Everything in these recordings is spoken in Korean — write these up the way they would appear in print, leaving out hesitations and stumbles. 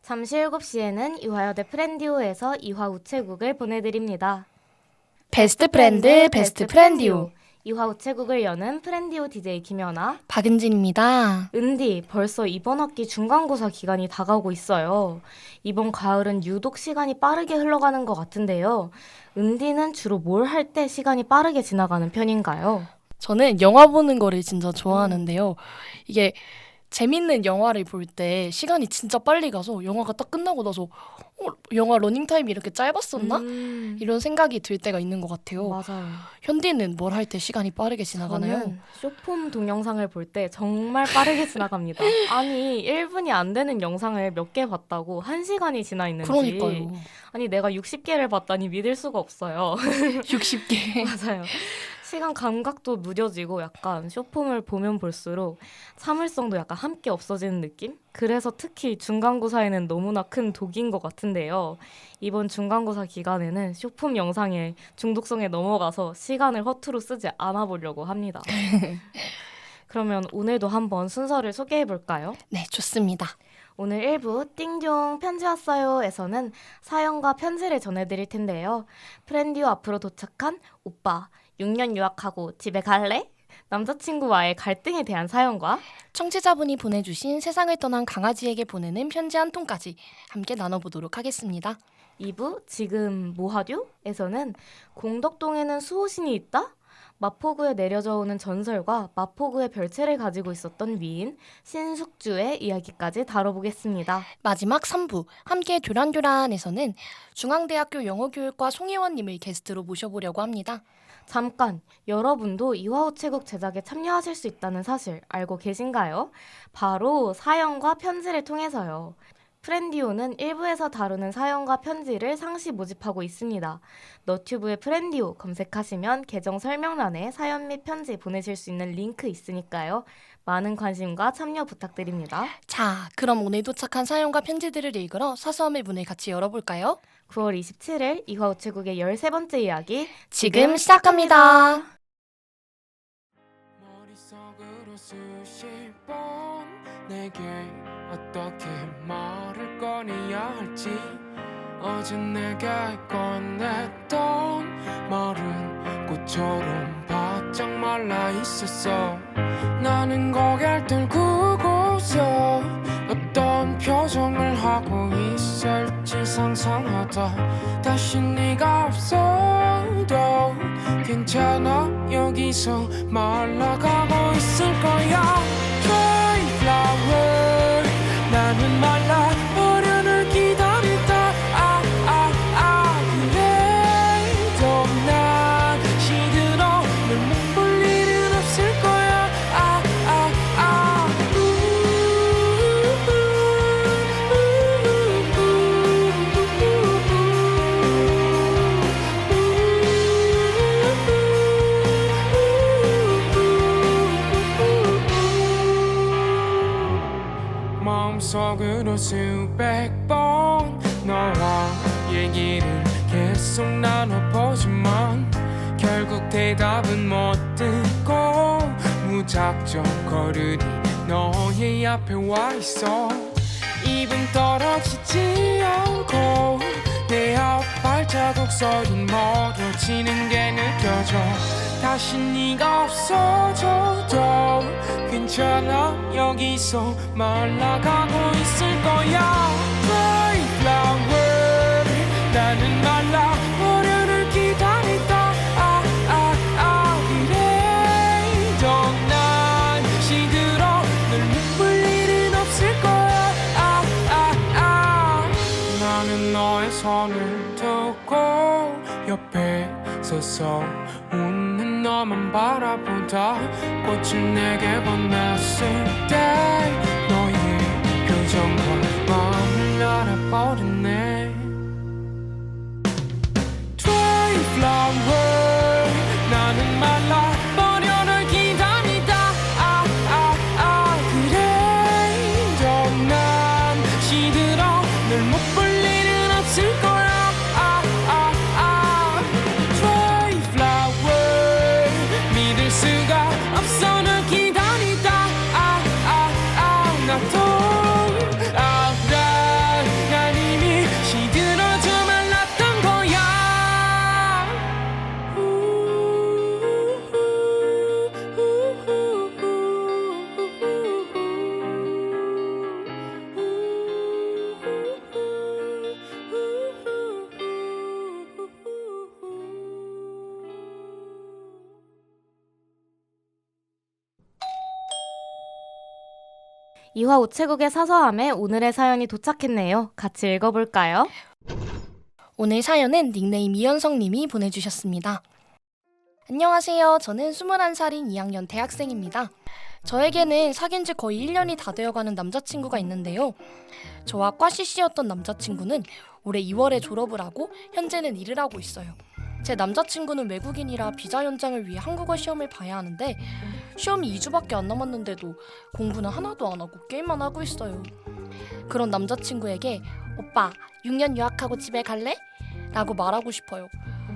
잠시 7시에는 이화여대 프렌디오에서 이화 우체국을 보내드립니다. 베스트 프렌드 베스트 프렌디오 이화 우체국을 여는 프렌디오 DJ 김연아 박은진입니다. 은디, 벌써 이번 학기 중간고사 기간이 다가오고 있어요. 이번 가을은 유독 시간이 빠르게 흘러가는 것 같은데요. 은디는 주로 뭘 할 때 시간이 빠르게 지나가는 편인가요? 저는 영화 보는 거를 진짜 좋아하는데요. 이게 재밌는 영화를 볼 때 시간이 진짜 빨리 가서 영화가 딱 끝나고 나서 영화 러닝타임이 이렇게 짧았었나? 이런 생각이 들 때가 있는 것 같아요. 맞아요. 현디는 뭘 할 때 시간이 빠르게 지나가나요? 저는 쇼폼 동영상을 볼 때 정말 빠르게 지나갑니다. 아니 1분이 안 되는 영상을 몇 개 봤다고 1시간이 지나 있는지. 그러니까요. 아니 내가 60개를 봤다니 믿을 수가 없어요. 60개. 맞아요. 시간 감각도 무뎌지고 약간 쇼폼을 보면 볼수록 참을성도 약간 함께 없어지는 느낌? 그래서 특히 중간고사에는 너무나 큰 독인 것 같은데요. 이번 중간고사 기간에는 쇼폼 영상의 중독성에 넘어가서 시간을 허투루 쓰지 않아 보려고 합니다. 그러면 오늘도 한번 순서를 소개해 볼까요? 네, 좋습니다. 오늘 1부 띵종 편지 왔어요에서는 사연과 편지를 전해드릴 텐데요. 프렌디오 앞으로 도착한 오빠 6년 유학하고 집에 갈래? 남자친구와의 갈등에 대한 사연과 청취자분이 보내주신 세상을 떠난 강아지에게 보내는 편지 한 통까지 함께 나눠보도록 하겠습니다. 2부 지금 뭐하듀?에서는 공덕동에는 수호신이 있다? 마포구에 내려져 오는 전설과 마포구의 별채를 가지고 있었던 위인 신숙주의 이야기까지 다뤄보겠습니다. 마지막 3부 함께 교란교란에서는 중앙대학교 영어교육과 송혜원님을 게스트로 모셔보려고 합니다. 잠깐, 여러분도 이화우체국 제작에 참여하실 수 있다는 사실 알고 계신가요? 바로 사연과 편지를 통해서요. 프렌디오는 1부에서 다루는 사연과 편지를 상시 모집하고 있습니다. 너튜브에 프렌디오 검색하시면 계정 설명란에 사연 및 편지 보내실 수 있는 링크 있으니까요. 많은 관심과 참여 부탁드립니다. 자, 그럼 오늘 도착한 사연과 편지들을 읽으러 사서함의 문을 같이 열어볼까요? 9월 27일 이화우체국의 13번째 이야기 지금 시작합니다. 머릿속으로 수십 번 내게 어떻게 말을 꺼내야 할지 어제 내게 꺼냈던 말은 꽃처럼 바짝 말라 있었어. 나는 고개를 들고서 어떤 표정을 하고 있을지 상상하다 다시 네가 없어도 괜찮아. 여기서 말라가고 있을 거야. Dry flower 나는 말라버려를 기다리다 그래도 난 시들어 널 못 볼 일은 없을 거야. 마음속으로 수백 번 너와 얘기를 계속 나눠보지만 결국 대답은 못 듣고 무작정 거르니 너의 앞에 와 있어. 입은 떨어지지 않고 내 앞 발자국 소린 멀어지는 게 느껴져. 다시 네가 없어져도 괜찮아. 여기서 말라가고 있을 거야. Dry flower 나는 말라버려를 기다리다 그래도 난 시들어 널 못 볼 일은 없을 거야. 나는 너의 손을 두고 옆에 서서 웃는 너만 바라보다 꽃은 내게 건넸을 때 너의 표정과 마음을 알아버렸네. Dry flower 나는 말라버려 널 기다리다 그래도 난 시들어 널 못 볼 일은 없을 거야. Dry flower 믿을 수가 없어 널 기다리다 나도 알아 이화 우체국의 사서함에 오늘의 사연이 도착했네요. 같이 읽어볼까요? 오늘 사연은 닉네임 이현성님이 보내주셨습니다. 안녕하세요. 저는 21살인 2학년 대학생입니다. 저에게는 사귄 지 거의 1년이 다 되어가는 남자친구가 있는데요. 저와 과 CC였던 남자친구는 올해 2월에 졸업을 하고 현재는 일을 하고 있어요. 제 남자친구는 외국인이라 비자 연장을 위해 한국어 시험을 봐야 하는데 시험이 2주밖에 안 남았는데도 공부는 하나도 안 하고 게임만 하고 있어요. 그런 남자친구에게 오빠 6년 유학하고 집에 갈래? 라고 말하고 싶어요.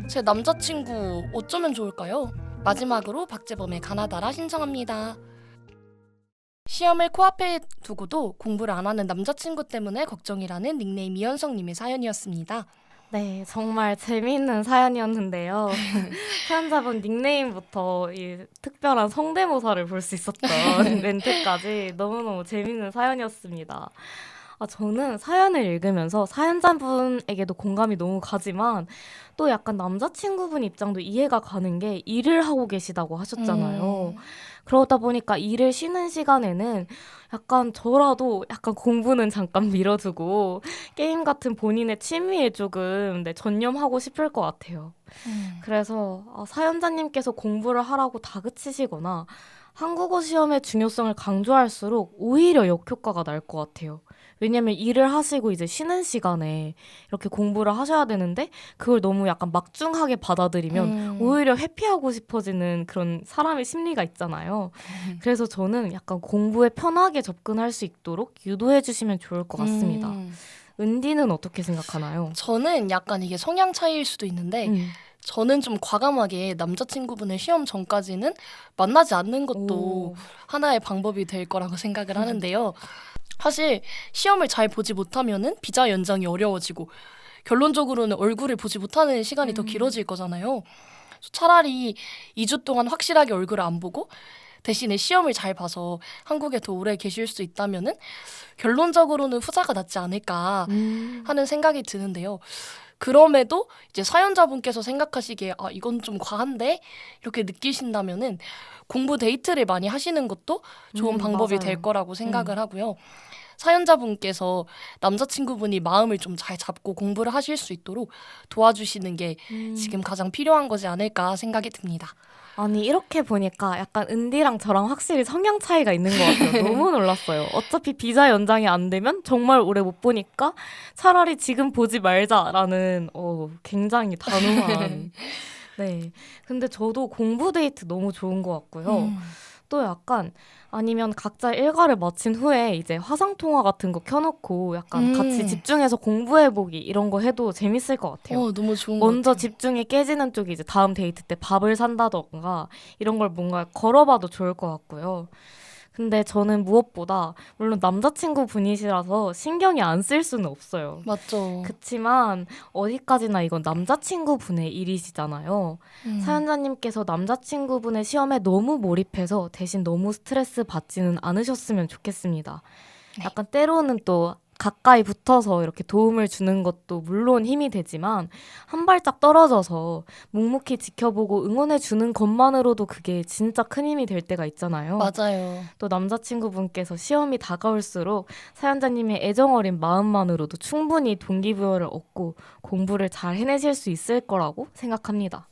제 남자친구 어쩌면 좋을까요? 마지막으로 박재범의 가나다라 신청합니다. 시험을 코앞에 두고도 공부를 안 하는 남자친구 때문에 걱정이라는 닉네임 이현성님의 사연이었습니다. 네, 정말 재미있는 사연이었는데요. 사연자분 닉네임부터 이 특별한 성대모사를 볼 수 있었던 멘트까지 너무너무 재미있는 사연이었습니다. 저는 사연을 읽으면서 사연자분에게도 공감이 너무 가지만 또 약간 남자친구분 입장도 이해가 가는 게 일을 하고 계시다고 하셨잖아요. 그러다 보니까 일을 쉬는 시간에는 약간 저라도 약간 공부는 잠깐 미뤄두고 게임 같은 본인의 취미에 조금 전념하고 싶을 것 같아요. 그래서 사연자님께서 공부를 하라고 다그치시거나 한국어 시험의 중요성을 강조할수록 오히려 역효과가 날 것 같아요. 왜냐면 일을 하시고 이제 쉬는 시간에 이렇게 공부를 하셔야 되는데 그걸 너무 약간 막중하게 받아들이면 오히려 회피하고 싶어지는 그런 사람의 심리가 있잖아요. 그래서 저는 약간 공부에 편하게 접근할 수 있도록 유도해 주시면 좋을 것 같습니다. 은디는 어떻게 생각하나요? 저는 약간 이게 성향 차이일 수도 있는데 저는 좀 과감하게 남자친구분의 시험 전까지는 만나지 않는 것도 하나의 방법이 될 거라고 생각을 하는데요. 사실 시험을 잘 보지 못하면은 비자 연장이 어려워지고 결론적으로는 얼굴을 보지 못하는 시간이 더 길어질 거잖아요. 차라리 2주 동안 확실하게 얼굴을 안 보고 대신에 시험을 잘 봐서 한국에 더 오래 계실 수 있다면은 결론적으로는 후자가 낫지 않을까 하는 생각이 드는데요. 그럼에도 이제 사연자분께서 생각하시기에 이건 좀 과한데 이렇게 느끼신다면은 공부 데이트를 많이 하시는 것도 좋은 방법이 맞아요. 될 거라고 생각을 하고요. 사연자분께서 남자친구분이 마음을 좀 잘 잡고 공부를 하실 수 있도록 도와주시는 게 지금 가장 필요한 거지 않을까 생각이 듭니다. 아니 이렇게 보니까 약간 은디랑 저랑 확실히 성향 차이가 있는 것 같아요. 너무 놀랐어요. 어차피 비자 연장이 안 되면 정말 오래 못 보니까 차라리 지금 보지 말자라는 굉장히 단호한. 네. 근데 저도 공부 데이트 너무 좋은 것 같고요. 또 약간 아니면 각자 일과를 마친 후에 이제 화상통화 같은 거 켜놓고 약간 같이 집중해서 공부해보기 이런 거 해도 재밌을 것 같아요. 너무 좋은 것 먼저 같아요. 집중이 깨지는 쪽이 이제 다음 데이트 때 밥을 산다던가 이런 걸 뭔가 걸어봐도 좋을 것 같고요. 근데 저는 무엇보다 물론 남자친구 분이시라서 신경이 안 쓸 수는 없어요. 맞죠. 그치만 어디까지나 이건 남자친구 분의 일이시잖아요. 사연자님께서 남자친구 분의 시험에 너무 몰입해서 대신 너무 스트레스 받지는 않으셨으면 좋겠습니다. 네. 약간 때로는 또 가까이 붙어서 이렇게 도움을 주는 것도 물론 힘이 되지만 한 발짝 떨어져서 묵묵히 지켜보고 응원해 주는 것만으로도 그게 진짜 큰 힘이 될 때가 있잖아요. 맞아요. 또 남자친구분께서 시험이 다가올수록 사연자님의 애정어린 마음만으로도 충분히 동기부여를 얻고 공부를 잘 해내실 수 있을 거라고 생각합니다.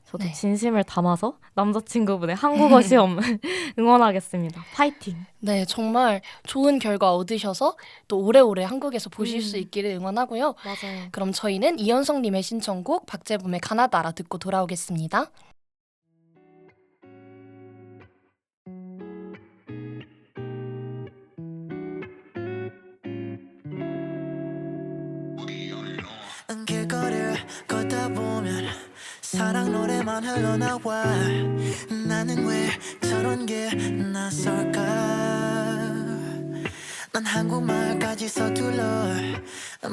저도 네. 진심을 담아서 남자친구분의 한국어 시험 응원하겠습니다. 파이팅! 네, 정말 좋은 결과 얻으셔서 또 오래오래 한국에서 보실 수 있기를 응원하고요. 맞아요. 그럼 저희는 이현성님의 신청곡 박재범의 가나다라 듣고 돌아오겠습니다. 길거리를 걷다 보면 사랑 노래만 흘러나와 나는 왜 저런 게 낯설까 난 한국말까지 서툴러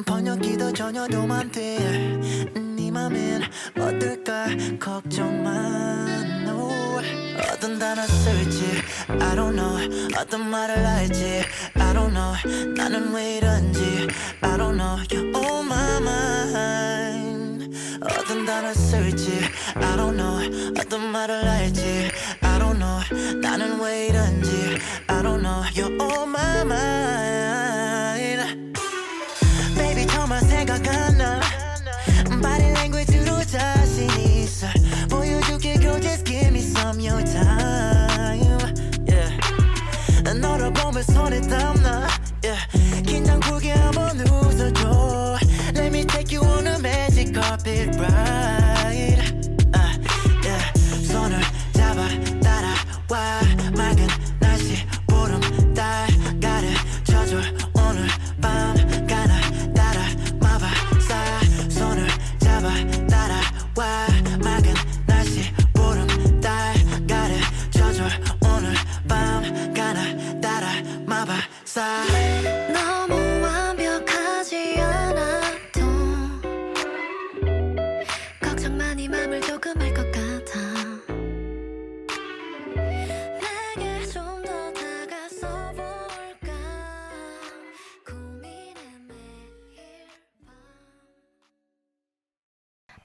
번역기도 전혀도 안돼네 맘엔 어떨까 걱정만 어떤 단어 쓸지 I don't know 어떤 말을 할지 I don't know 나는 왜 이런지 I don't know You're on my mind 어떤 단어 쓸지 I don't know 어떤 말을 할지 I don't know 나는 왜 이런지 I don't know You're on my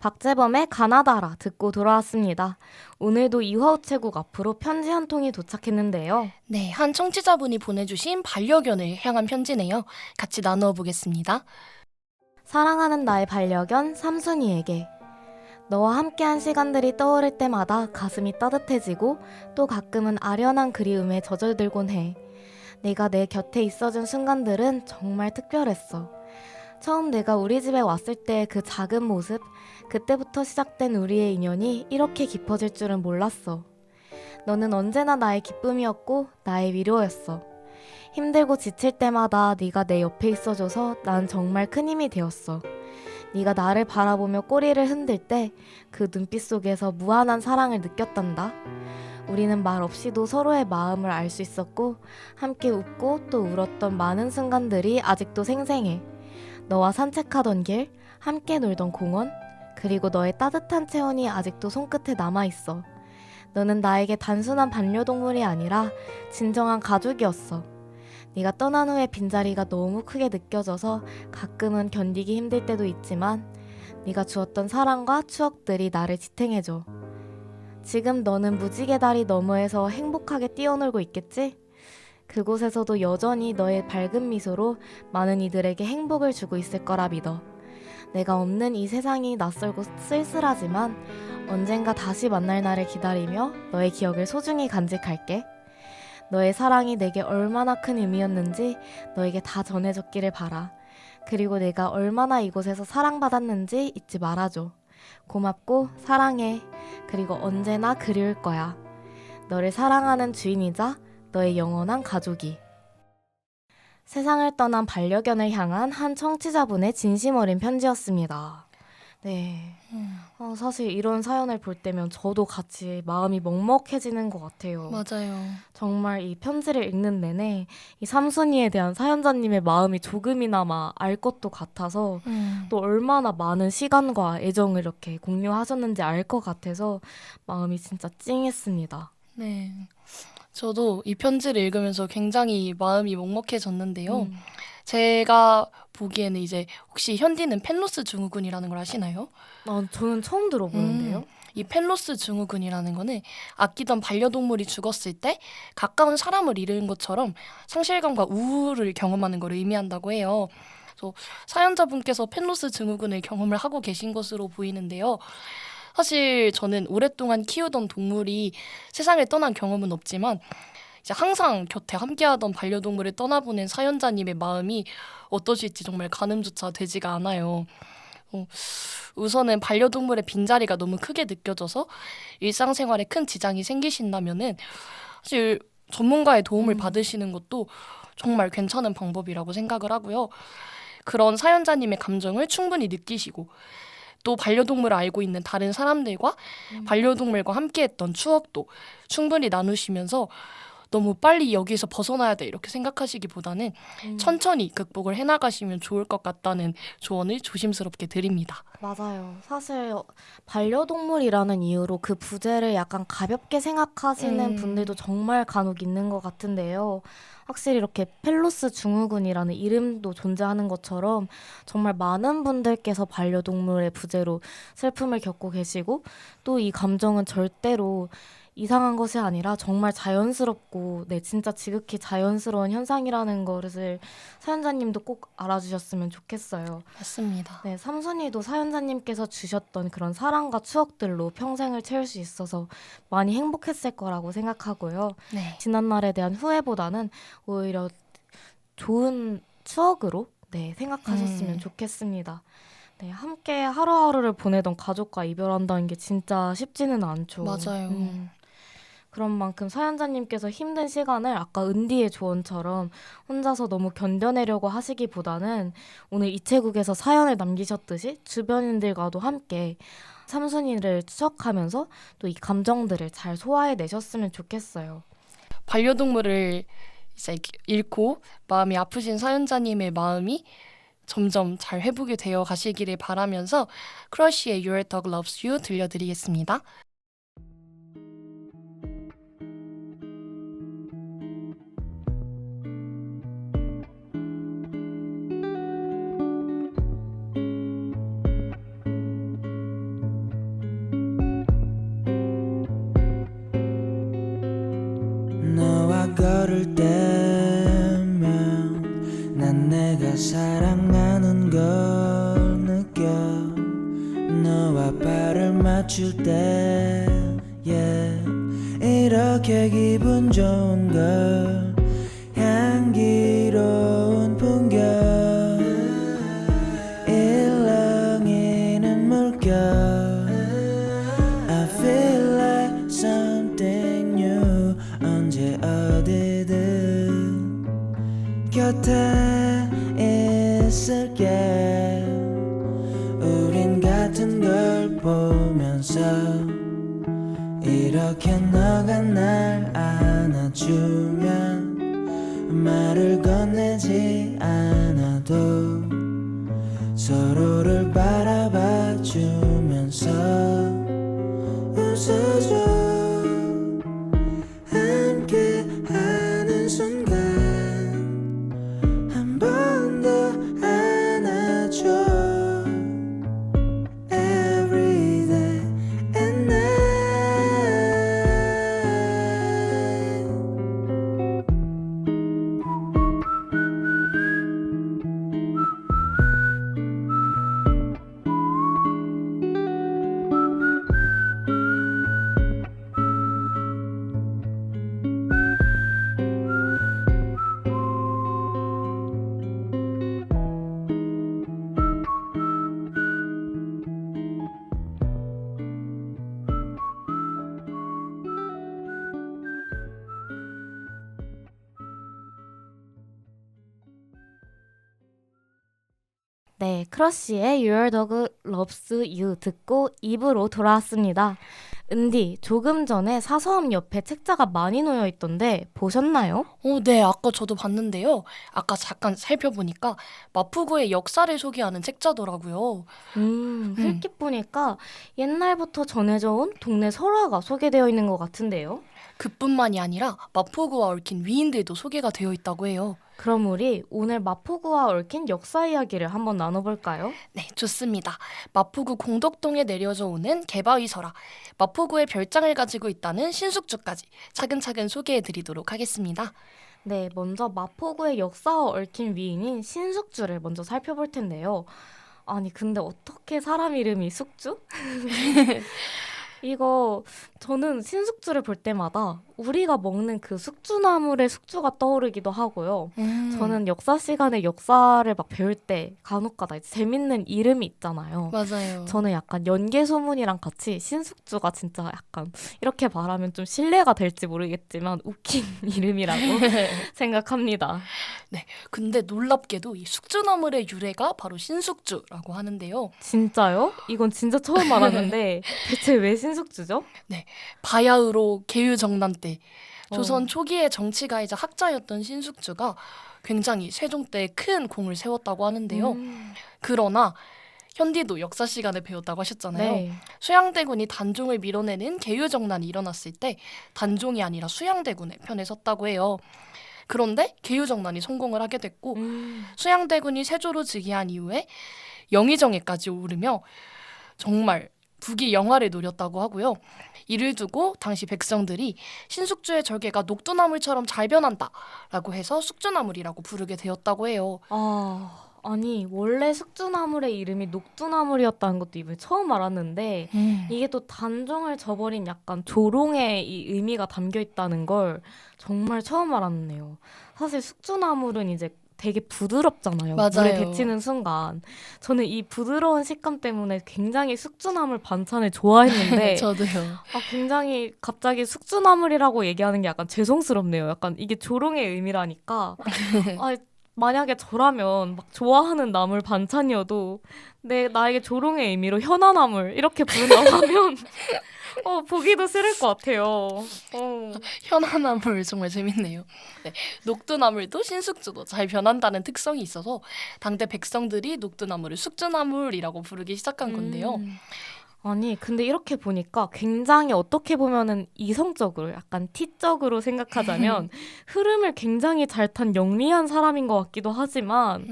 박재범의 가나다라 듣고 돌아왔습니다. 오늘도 이화우체국 앞으로 편지 한 통이 도착했는데요. 네, 한 청취자분이 보내주신 반려견을 향한 편지네요. 같이 나누어 보겠습니다. 사랑하는 나의 반려견 삼순이에게. 너와 함께한 시간들이 떠오를 때마다 가슴이 따뜻해지고 또 가끔은 아련한 그리움에 젖어들곤 해. 내가 내 곁에 있어준 순간들은 정말 특별했어. 처음 내가 우리 집에 왔을 때 그 작은 모습, 그때부터 시작된 우리의 인연이 이렇게 깊어질 줄은 몰랐어. 너는 언제나 나의 기쁨이었고 나의 위로였어. 힘들고 지칠 때마다 네가 내 옆에 있어줘서 난 정말 큰 힘이 되었어. 네가 나를 바라보며 꼬리를 흔들 때 그 눈빛 속에서 무한한 사랑을 느꼈단다. 우리는 말 없이도 서로의 마음을 알 수 있었고 함께 웃고 또 울었던 많은 순간들이 아직도 생생해. 너와 산책하던 길, 함께 놀던 공원, 그리고 너의 따뜻한 체온이 아직도 손끝에 남아있어. 너는 나에게 단순한 반려동물이 아니라 진정한 가족이었어. 네가 떠난 후에 빈자리가 너무 크게 느껴져서 가끔은 견디기 힘들 때도 있지만 네가 주었던 사랑과 추억들이 나를 지탱해줘. 지금 너는 무지개 다리 너머에서 행복하게 뛰어놀고 있겠지? 그곳에서도 여전히 너의 밝은 미소로 많은 이들에게 행복을 주고 있을 거라 믿어. 내가 없는 이 세상이 낯설고 쓸쓸하지만 언젠가 다시 만날 날을 기다리며 너의 기억을 소중히 간직할게. 너의 사랑이 내게 얼마나 큰 의미였는지 너에게 다 전해줬기를 바라. 그리고 내가 얼마나 이곳에서 사랑받았는지 잊지 말아줘. 고맙고 사랑해. 그리고 언제나 그리울 거야. 너를 사랑하는 주인이자 너의 영원한 가족이. 세상을 떠난 반려견을 향한 한 청취자분의 진심 어린 편지였습니다. 네. 사실 이런 사연을 볼 때면 저도 같이 마음이 먹먹해지는 것 같아요. 맞아요. 정말 이 편지를 읽는 내내 이 삼순이에 대한 사연자님의 마음이 조금이나마 알 것도 같아서 또 얼마나 많은 시간과 애정을 이렇게 공유하셨는지 알 것 같아서 마음이 진짜 찡했습니다. 네. 저도 이 편지를 읽으면서 굉장히 마음이 먹먹해졌는데요. 제가 보기에는 이제 혹시 현디는 펜로스 증후군이라는 걸 아시나요? 저는 처음 들어보는데요. 이 펜로스 증후군이라는 거는 아끼던 반려동물이 죽었을 때 가까운 사람을 잃은 것처럼 상실감과 우울을 경험하는 걸 의미한다고 해요. 그래서 사연자분께서 펜로스 증후군을 경험을 하고 계신 것으로 보이는데요. 사실 저는 오랫동안 키우던 동물이 세상을 떠난 경험은 없지만 이제 항상 곁에 함께하던 반려동물을 떠나보낸 사연자님의 마음이 어떠실지 정말 가늠조차 되지가 않아요. 우선은 반려동물의 빈자리가 너무 크게 느껴져서 일상생활에 큰 지장이 생기신다면은 사실 전문가의 도움을 받으시는 것도 정말 괜찮은 방법이라고 생각을 하고요. 그런 사연자님의 감정을 충분히 느끼시고 또 반려동물을 알고 있는 다른 사람들과 반려동물과 함께했던 추억도 충분히 나누시면서 너무 빨리 여기서 벗어나야 돼 이렇게 생각하시기보다는 천천히 극복을 해나가시면 좋을 것 같다는 조언을 조심스럽게 드립니다. 맞아요. 사실 반려동물이라는 이유로 그 부재를 약간 가볍게 생각하시는 분들도 정말 간혹 있는 것 같은데요. 확실히 이렇게 펠로스 증후군이라는 이름도 존재하는 것처럼 정말 많은 분들께서 반려동물의 부재로 슬픔을 겪고 계시고 또 이 감정은 절대로 이상한 것이 아니라 정말 자연스럽고 진짜 지극히 자연스러운 현상이라는 것을 사연자님도 꼭 알아주셨으면 좋겠어요. 맞습니다. 네, 삼순이도 사연자님께서 주셨던 그런 사랑과 추억들로 평생을 채울 수 있어서 많이 행복했을 거라고 생각하고요. 네. 지난날에 대한 후회보다는 오히려 좋은 추억으로 생각하셨으면 좋겠습니다. 네, 함께 하루하루를 보내던 가족과 이별한다는 게 진짜 쉽지는 않죠. 맞아요. 그런 만큼 사연자님께서 힘든 시간을 아까 은디의 조언처럼 혼자서 너무 견뎌내려고 하시기보다는 오늘 이체국에서 사연을 남기셨듯이 주변인들과도 함께 삼순이를 추억하면서 또 이 감정들을 잘 소화해내셨으면 좋겠어요. 반려동물을 이제 잃고 마음이 아프신 사연자님의 마음이 점점 잘 회복이 되어 가시기를 바라면서 크러쉬의 Your Dog Loves You 들려드리겠습니다. 걸을 때면 난 내가 사랑하는 걸 느껴 너와 발을 맞출 때 이렇게 기분 좋은 걸 향기로운 풍경 일렁이는 물결 I feel like something new 언제 어디든 곁에 있을게 우린 같은 걸 보면서 이렇게 너가 날 안아주면 말을 건네지 않아도 서로를 바라봐 주면서 웃어줘 함께 하는 순간 한 번 더 안아줘 Every day and night 네, 크러쉬의 Your Dog Loves You 듣고 입으로 돌아왔습니다. 은디, 조금 전에 사서함 옆에 책자가 많이 놓여 있던데 보셨나요? 네, 아까 저도 봤는데요. 아까 잠깐 살펴보니까 마푸구의 역사를 소개하는 책자더라고요. 흘낏 보니까 옛날부터 전해져 온 동네 설화가 소개되어 있는 것 같은데요. 그뿐만이 아니라 마포구와 얽힌 위인들도 소개가 되어 있다고 해요. 그럼 우리 오늘 마포구와 얽힌 역사 이야기를 한번 나눠볼까요? 네, 좋습니다. 마포구 공덕동에 내려져 오는 개바위설화, 마포구의 별장을 가지고 있다는 신숙주까지 차근차근 소개해드리도록 하겠습니다. 네, 먼저 마포구의 역사와 얽힌 위인인 신숙주를 먼저 살펴볼 텐데요. 아니, 근데 어떻게 사람 이름이 숙주? 이거 저는 신숙주를 볼 때마다 우리가 먹는 그 숙주나물의 숙주가 떠오르기도 하고요. 저는 역사 시간에 역사를 막 배울 때 간혹가다 이제 재밌는 이름이 있잖아요. 맞아요. 저는 약간 연개소문이랑 같이 신숙주가 진짜 약간 이렇게 말하면 좀 신뢰가 될지 모르겠지만 웃긴 이름이라고 생각합니다. 근데 놀랍게도 이 숙주나물의 유래가 바로 신숙주라고 하는데요. 진짜요? 이건 진짜 처음 알았는데 대체 왜 신숙주죠? 바야흐로 계유정난 때 조선 어. 초기의 정치가이자 학자였던 신숙주가 굉장히 세종 때 큰 공을 세웠다고 하는데요. 그러나 현디도 역사 시간에 배웠다고 하셨잖아요. 네. 수양대군이 단종을 밀어내는 계유정난이 일어났을 때 단종이 아니라 수양대군의 편에 섰다고 해요. 그런데 계유정난이 성공을 하게 됐고 수양대군이 세조로 즉위한 이후에 영의정에까지 오르며 정말 부귀 영화를 누렸다고 하고요. 이를 두고 당시 백성들이 신숙주의 절개가 녹두나물처럼 잘 변한다라고 해서 숙주나물이라고 부르게 되었다고 해요. 아니 원래 숙주나물의 이름이 녹두나물이었다는 것도 이번에 처음 알았는데 이게 또 단종을 저버린 약간 조롱의 이 의미가 담겨 있다는 걸 정말 처음 알았네요. 사실 숙주나물은 이제 되게 부드럽잖아요. 물에 맞아요. 데치는 순간 저는 이 부드러운 식감 때문에 굉장히 숙주나물 반찬을 좋아했는데 저도요. 굉장히 갑자기 숙주나물이라고 얘기하는 게 약간 죄송스럽네요. 약간 이게 조롱의 의미라니까 만약에 저라면 막 좋아하는 나물 반찬이어도 나에게 조롱의 의미로 현아나물 이렇게 부른다고 하면 보기도 싫을 것 같아요. 현아나물 정말 재밌네요. 네, 녹두나물도 신숙주도 잘 변한다는 특성이 있어서 당대 백성들이 녹두나물을 숙주나물이라고 부르기 시작한 건데요. 아니, 근데 이렇게 보니까 굉장히 어떻게 보면은 이성적으로 약간 T적으로 생각하자면 흐름을 굉장히 잘 탄 영리한 사람인 것 같기도 하지만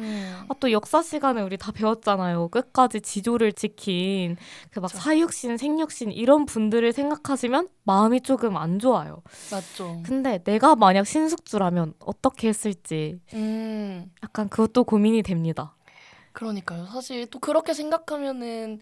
또 역사 시간에 우리 다 배웠잖아요. 끝까지 지조를 지킨 그 막 그쵸. 사육신, 생육신 이런 분들을 생각하시면 마음이 조금 안 좋아요. 맞죠. 근데 내가 만약 신숙주라면 어떻게 했을지 약간 그것도 고민이 됩니다. 그러니까요. 사실 또 그렇게 생각하면은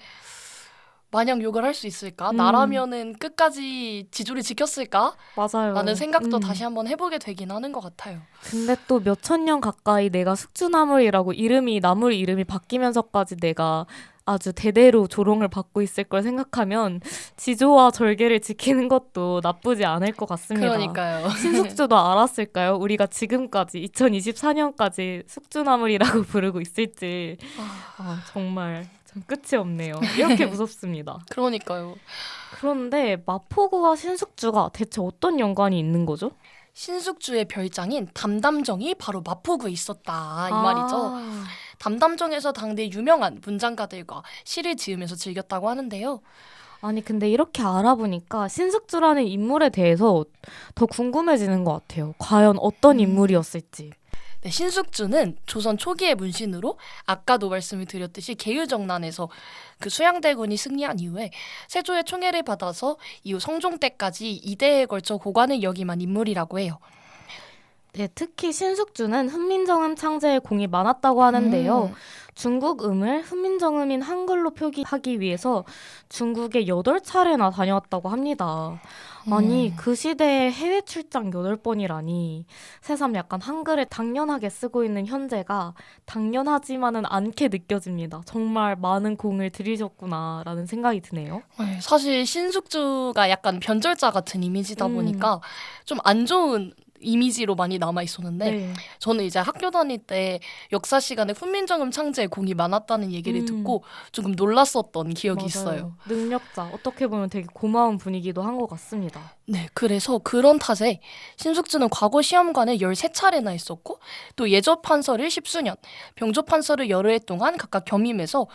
마냥 욕을 할 수 있을까? 음. 나라면은 끝까지 지조를 지켰을까? 맞아요. 라는 생각도 음. 다시 한번 해보게 되긴 하는 것 같아요. 근데 또 몇천 년 가까이 내가 숙주나물이라고 나물 이름이 바뀌면서까지 내가 아주 대대로 조롱을 받고 있을 걸 생각하면 지조와 절개를 지키는 것도 나쁘지 않을 것 같습니다. 그러니까요. 신숙주도 알았을까요? 우리가 지금까지 2024년까지 숙주나물이라고 부르고 있을지 정말 참 끝이 없네요. 이렇게 무섭습니다. 그러니까요. 그런데 마포구와 신숙주가 대체 어떤 연관이 있는 거죠? 신숙주의 별장인 담담정이 바로 마포구에 있었다 이 말이죠. 아. 담담정에서 당대 유명한 문장가들과 시를 지으면서 즐겼다고 하는데요. 아니 근데 이렇게 알아보니까 신숙주라는 인물에 대해서 더 궁금해지는 것 같아요. 과연 어떤 인물이었을지. 네, 신숙주는 조선 초기의 문신으로 아까도 말씀을 드렸듯이 계유정난에서 그 수양대군이 승리한 이후에 세조의 총애를 받아서 이후 성종 때까지 2대에 걸쳐 고관을 역임한 인물이라고 해요. 네, 특히 신숙주는 훈민정음 창제에 공이 많았다고 하는데요. 중국음을 훈민정음인 한글로 표기하기 위해서 중국에 8차례나 다녀왔다고 합니다. 아니, 그 시대에 해외 출장 8번이라니. 새삼 약간 한글을 당연하게 쓰고 있는 현재가 당연하지만은 않게 느껴집니다. 정말 많은 공을 들이셨구나라는 생각이 드네요. 네, 사실 신숙주가 약간 변절자 같은 이미지다 보니까 좀 안 좋은 이미지로 많이 남아 있었는데 네. 저는 이제 학교 다닐 때 역사 시간에 훈민정음 창제에 공이 많았다는 얘기를 듣고 조금 놀랐었던 기억이 맞아요. 있어요. 능력자. 어떻게 보면 되게 고마운 분이기도 한 것 같습니다. 네, 그래서 그런 탓에 신숙주는 과거 시험관을 13차례나 했었고 또 예조판서를 10수년, 병조판서를 여러 해 동안 각각 겸임해서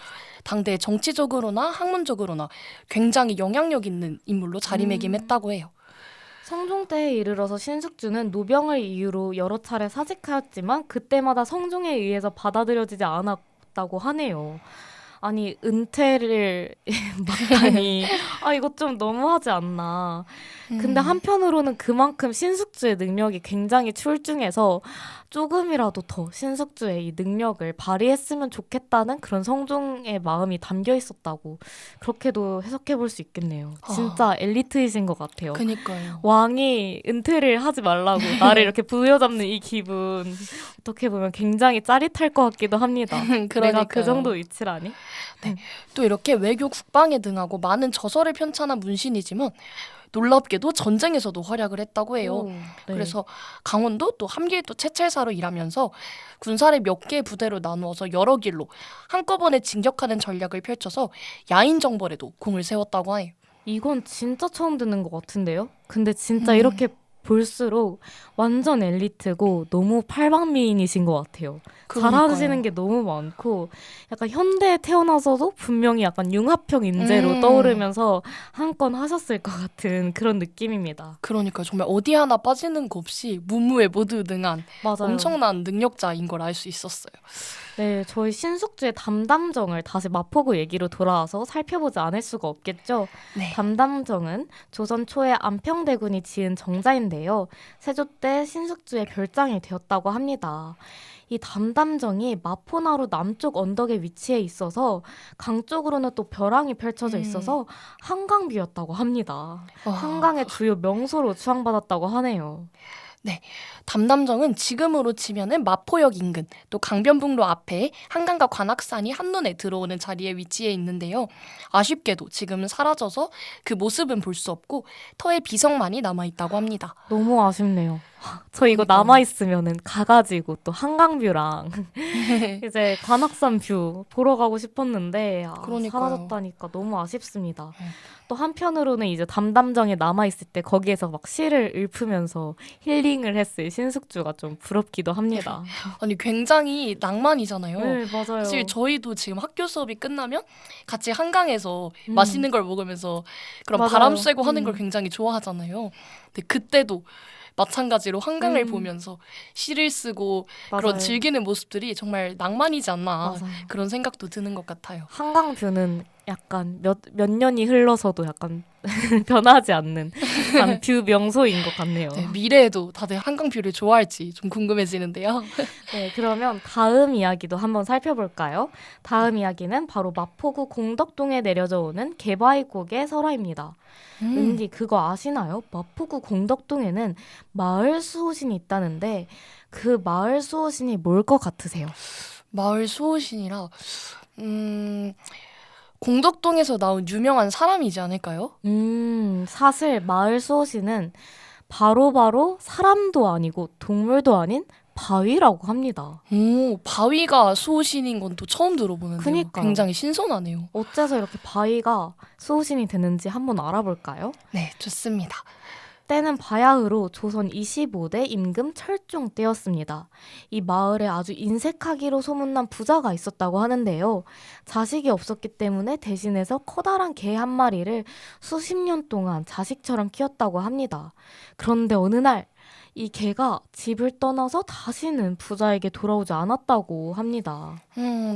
당대 정치적으로나 학문적으로나 굉장히 영향력 있는 인물로 자리매김했다고 해요. 성종 때에 이르러서 신숙주는 노병을 이유로 여러 차례 사직하였지만 그때마다 성종에 의해서 받아들여지지 않았다고 하네요. 아니 은퇴를 막하니 이거 좀 너무하지 않나. 근데 한편으로는 그만큼 신숙주의 능력이 굉장히 출중해서 조금이라도 더 신숙주의 이 능력을 발휘했으면 좋겠다는 그런 성종의 마음이 담겨 있었다고 그렇게도 해석해 볼 수 있겠네요. 진짜 엘리트이신 것 같아요. 그니까요. 왕이 은퇴를 하지 말라고 나를 이렇게 부여잡는 이 기분 어떻게 보면 굉장히 짜릿할 것 같기도 합니다. 내가 그 그러니까요. 정도 위치라니? 또 이렇게 외교 국방에 등하고 많은 저서를 편찬한 문신이지만 놀랍게도 전쟁에서도 활약을 했다고 해요. 오, 네. 그래서 강원도 또 함길도 채찰사로 일하면서 군사를 몇 개의 부대로 나누어서 여러 길로 한꺼번에 진격하는 전략을 펼쳐서 야인 정벌에도 공을 세웠다고 해요. 이건 진짜 처음 듣는 것 같은데요? 근데 진짜 이렇게 볼수록 완전 엘리트고 너무 팔방미인이신 것 같아요. 잘하시는 게 너무 많고 약간 현대에 태어나서도 분명히 약간 융합형 인재로 떠오르면서 한 건 하셨을 것 같은 그런 느낌입니다. 그러니까 정말 어디 하나 빠지는 거 없이 문무에 모두 능한 맞아요. 엄청난 능력자인 걸 알 수 있었어요. 네, 저희 신숙주의 담담정을 다시 마포구 얘기로 돌아와서 살펴보지 않을 수가 없겠죠. 네. 담담정은 조선 초에 안평대군이 지은 정자인데요. 세조 때 신숙주의 별장이 되었다고 합니다. 이 담담정이 마포나루 남쪽 언덕에 위치해 있어서 강 쪽으로는 또 벼랑이 펼쳐져 있어서 한강뷰였다고 합니다. 한강의 주요 명소로 추앙받았다고 하네요. 담담정은 지금으로 치면은 마포역 인근 또 강변북로 앞에 한강과 관악산이 한눈에 들어오는 자리에 위치해 있는데요. 아쉽게도 지금은 사라져서 그 모습은 볼 수 없고 터에 비석만이 남아있다고 합니다. 너무 아쉽네요. 저 이거 그러니까요. 남아있으면은 가가지고 또 한강뷰랑 이제 관악산 뷰 보러 가고 싶었는데 그러니까요. 사라졌다니까 너무 아쉽습니다. 네. 또 한편으로는 이제 담담정에 남아있을 때 거기에서 막 시를 읊으면서 힐링을 했을 신숙주가 좀 부럽기도 합니다. 아니 굉장히 낭만이잖아요. 네, 맞아요. 사실 저희도 지금 학교 수업이 끝나면 같이 한강에서 음. 맛있는 걸 먹으면서 그런 맞아요. 바람 쐬고 하는 걸 음. 굉장히 좋아하잖아요. 근데 그때도 마찬가지로 한강을 음. 보면서 시를 쓰고 맞아요. 그런 즐기는 모습들이 정말 낭만이지 않나 맞아요. 그런 생각도 드는 것 같아요. 한강뷰는 약간 몇 년이 흘러서도 약간 변하지 않는 약간 뷰 명소인 것 같네요. 네, 미래에도 다들 한강뷰를 좋아할지 좀 궁금해지는데요. 네, 그러면 다음 이야기도 한번 살펴볼까요? 다음 이야기는 바로 마포구 공덕동에 내려져 오는 개바위곡의 설화입니다. 은디 그거 아시나요? 마포구 공덕동에는 마을 수호신이 있다는데 그 마을 수호신이 뭘 것 같으세요? 마을 수호신이라 공덕동에서 나온 유명한 사람이지 않을까요? 사실 마을 수호신은 바로 사람도 아니고 동물도 아닌 바위라고 합니다. 오, 바위가 수호신인 건 또 처음 들어보는데요. 그니까요. 굉장히 신선하네요. 어째서 이렇게 바위가 수호신이 되는지 한번 알아볼까요? 네, 좋습니다. 때는 바야흐로 조선 25대 임금 철종 때였습니다. 이 마을에 아주 인색하기로 소문난 부자가 있었다고 하는데요. 자식이 없었기 때문에 대신해서 커다란 개 한 마리를 수십 년 동안 자식처럼 키웠다고 합니다. 그런데 어느 날 이 개가 집을 떠나서 다시는 부자에게 돌아오지 않았다고 합니다.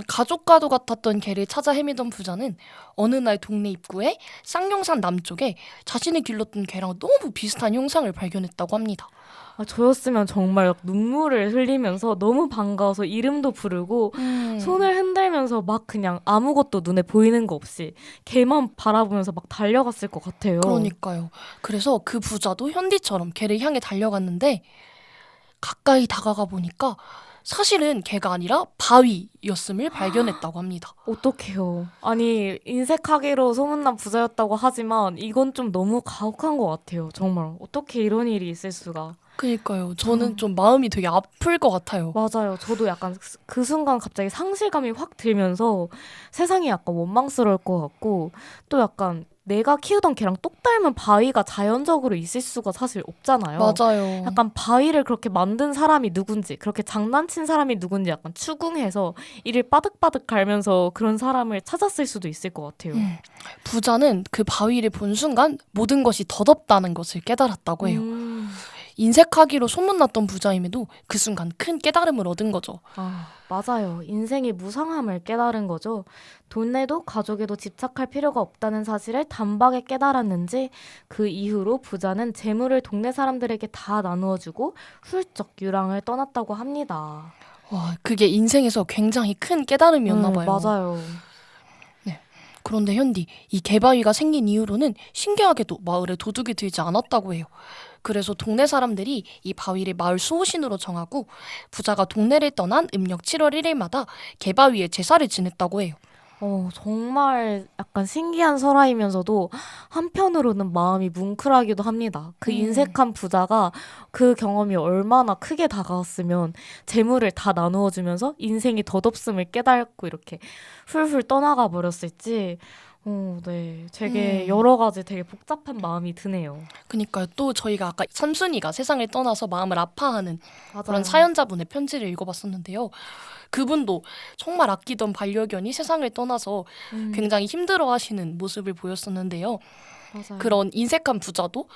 가족과도 같았던 개를 찾아 헤매던 부자는 어느 날 동네 입구에 쌍용산 남쪽에 자신이 길렀던 개랑 너무 비슷한 형상을 발견했다고 합니다. 저였으면 정말 눈물을 흘리면서 너무 반가워서 이름도 부르고 손을 흔들면서 막 그냥 아무것도 눈에 보이는 거 없이 개만 바라보면서 막 달려갔을 것 같아요. 그러니까요. 그래서 그 부자도 현디처럼 개를 향해 달려갔는데 가까이 다가가 보니까 사실은 개가 아니라 바위였음을 발견했다고 합니다. 어떡해요. 아니 인색하기로 소문난 부자였다고 하지만 이건 좀 너무 가혹한 것 같아요. 정말 어떻게 이런 일이 있을 수가. 그러니까요. 저는 좀 마음이 되게 아플 것 같아요. 맞아요. 저도 약간 그 순간 갑자기 상실감이 확 들면서 세상이 약간 원망스러울 것 같고 또 약간 내가 키우던 개랑 똑 닮은 바위가 자연적으로 있을 수가 사실 없잖아요. 맞아요. 약간 바위를 그렇게 만든 사람이 누군지 그렇게 장난친 사람이 누군지 약간 추궁해서 이를 빠득빠득 갈면서 그런 사람을 찾았을 수도 있을 것 같아요. 부자는 그 바위를 본 순간 모든 것이 덧없다는 것을 깨달았다고 해요. 음. 인색하기로 소문났던 부자임에도 그 순간 큰 깨달음을 얻은 거죠. 맞아요. 인생의 무상함을 깨달은 거죠. 돈에도 가족에도 집착할 필요가 없다는 사실을 단박에 깨달았는지 그 이후로 부자는 재물을 동네 사람들에게 다 나누어주고 훌쩍 유랑을 떠났다고 합니다. 와, 그게 인생에서 굉장히 큰 깨달음이었나 봐요. 맞아요. 그런데 현디, 이 개바위가 생긴 이후로는 신기하게도 마을에 도둑이 들지 않았다고 해요. 그래서 동네 사람들이 이 바위를 마을 수호신으로 정하고 부자가 동네를 떠난 음력 7월 1일마다 개바위에 제사를 지냈다고 해요. 정말 약간 신기한 설화이면서도 한편으로는 마음이 뭉클하기도 합니다. 그 인색한 부자가 그 경험이 얼마나 크게 다가왔으면 재물을 다 나누어 주면서 인생이 덧없음을 깨닫고 이렇게 훌훌 떠나가 버렸을지 네. 되게 여러 가지 되게 복잡한 마음이 드네요. 그러니까요. 또 저희가 아까 삼순이가 세상을 떠나서 마음을 아파하는 맞아요. 그런 사연자분의 편지를 읽어봤었는데요. 그분도 정말 아끼던 반려견이 세상을 떠나서 굉장히 힘들어하시는 모습을 보였었는데요. 맞아요. 그런 인색한 부자도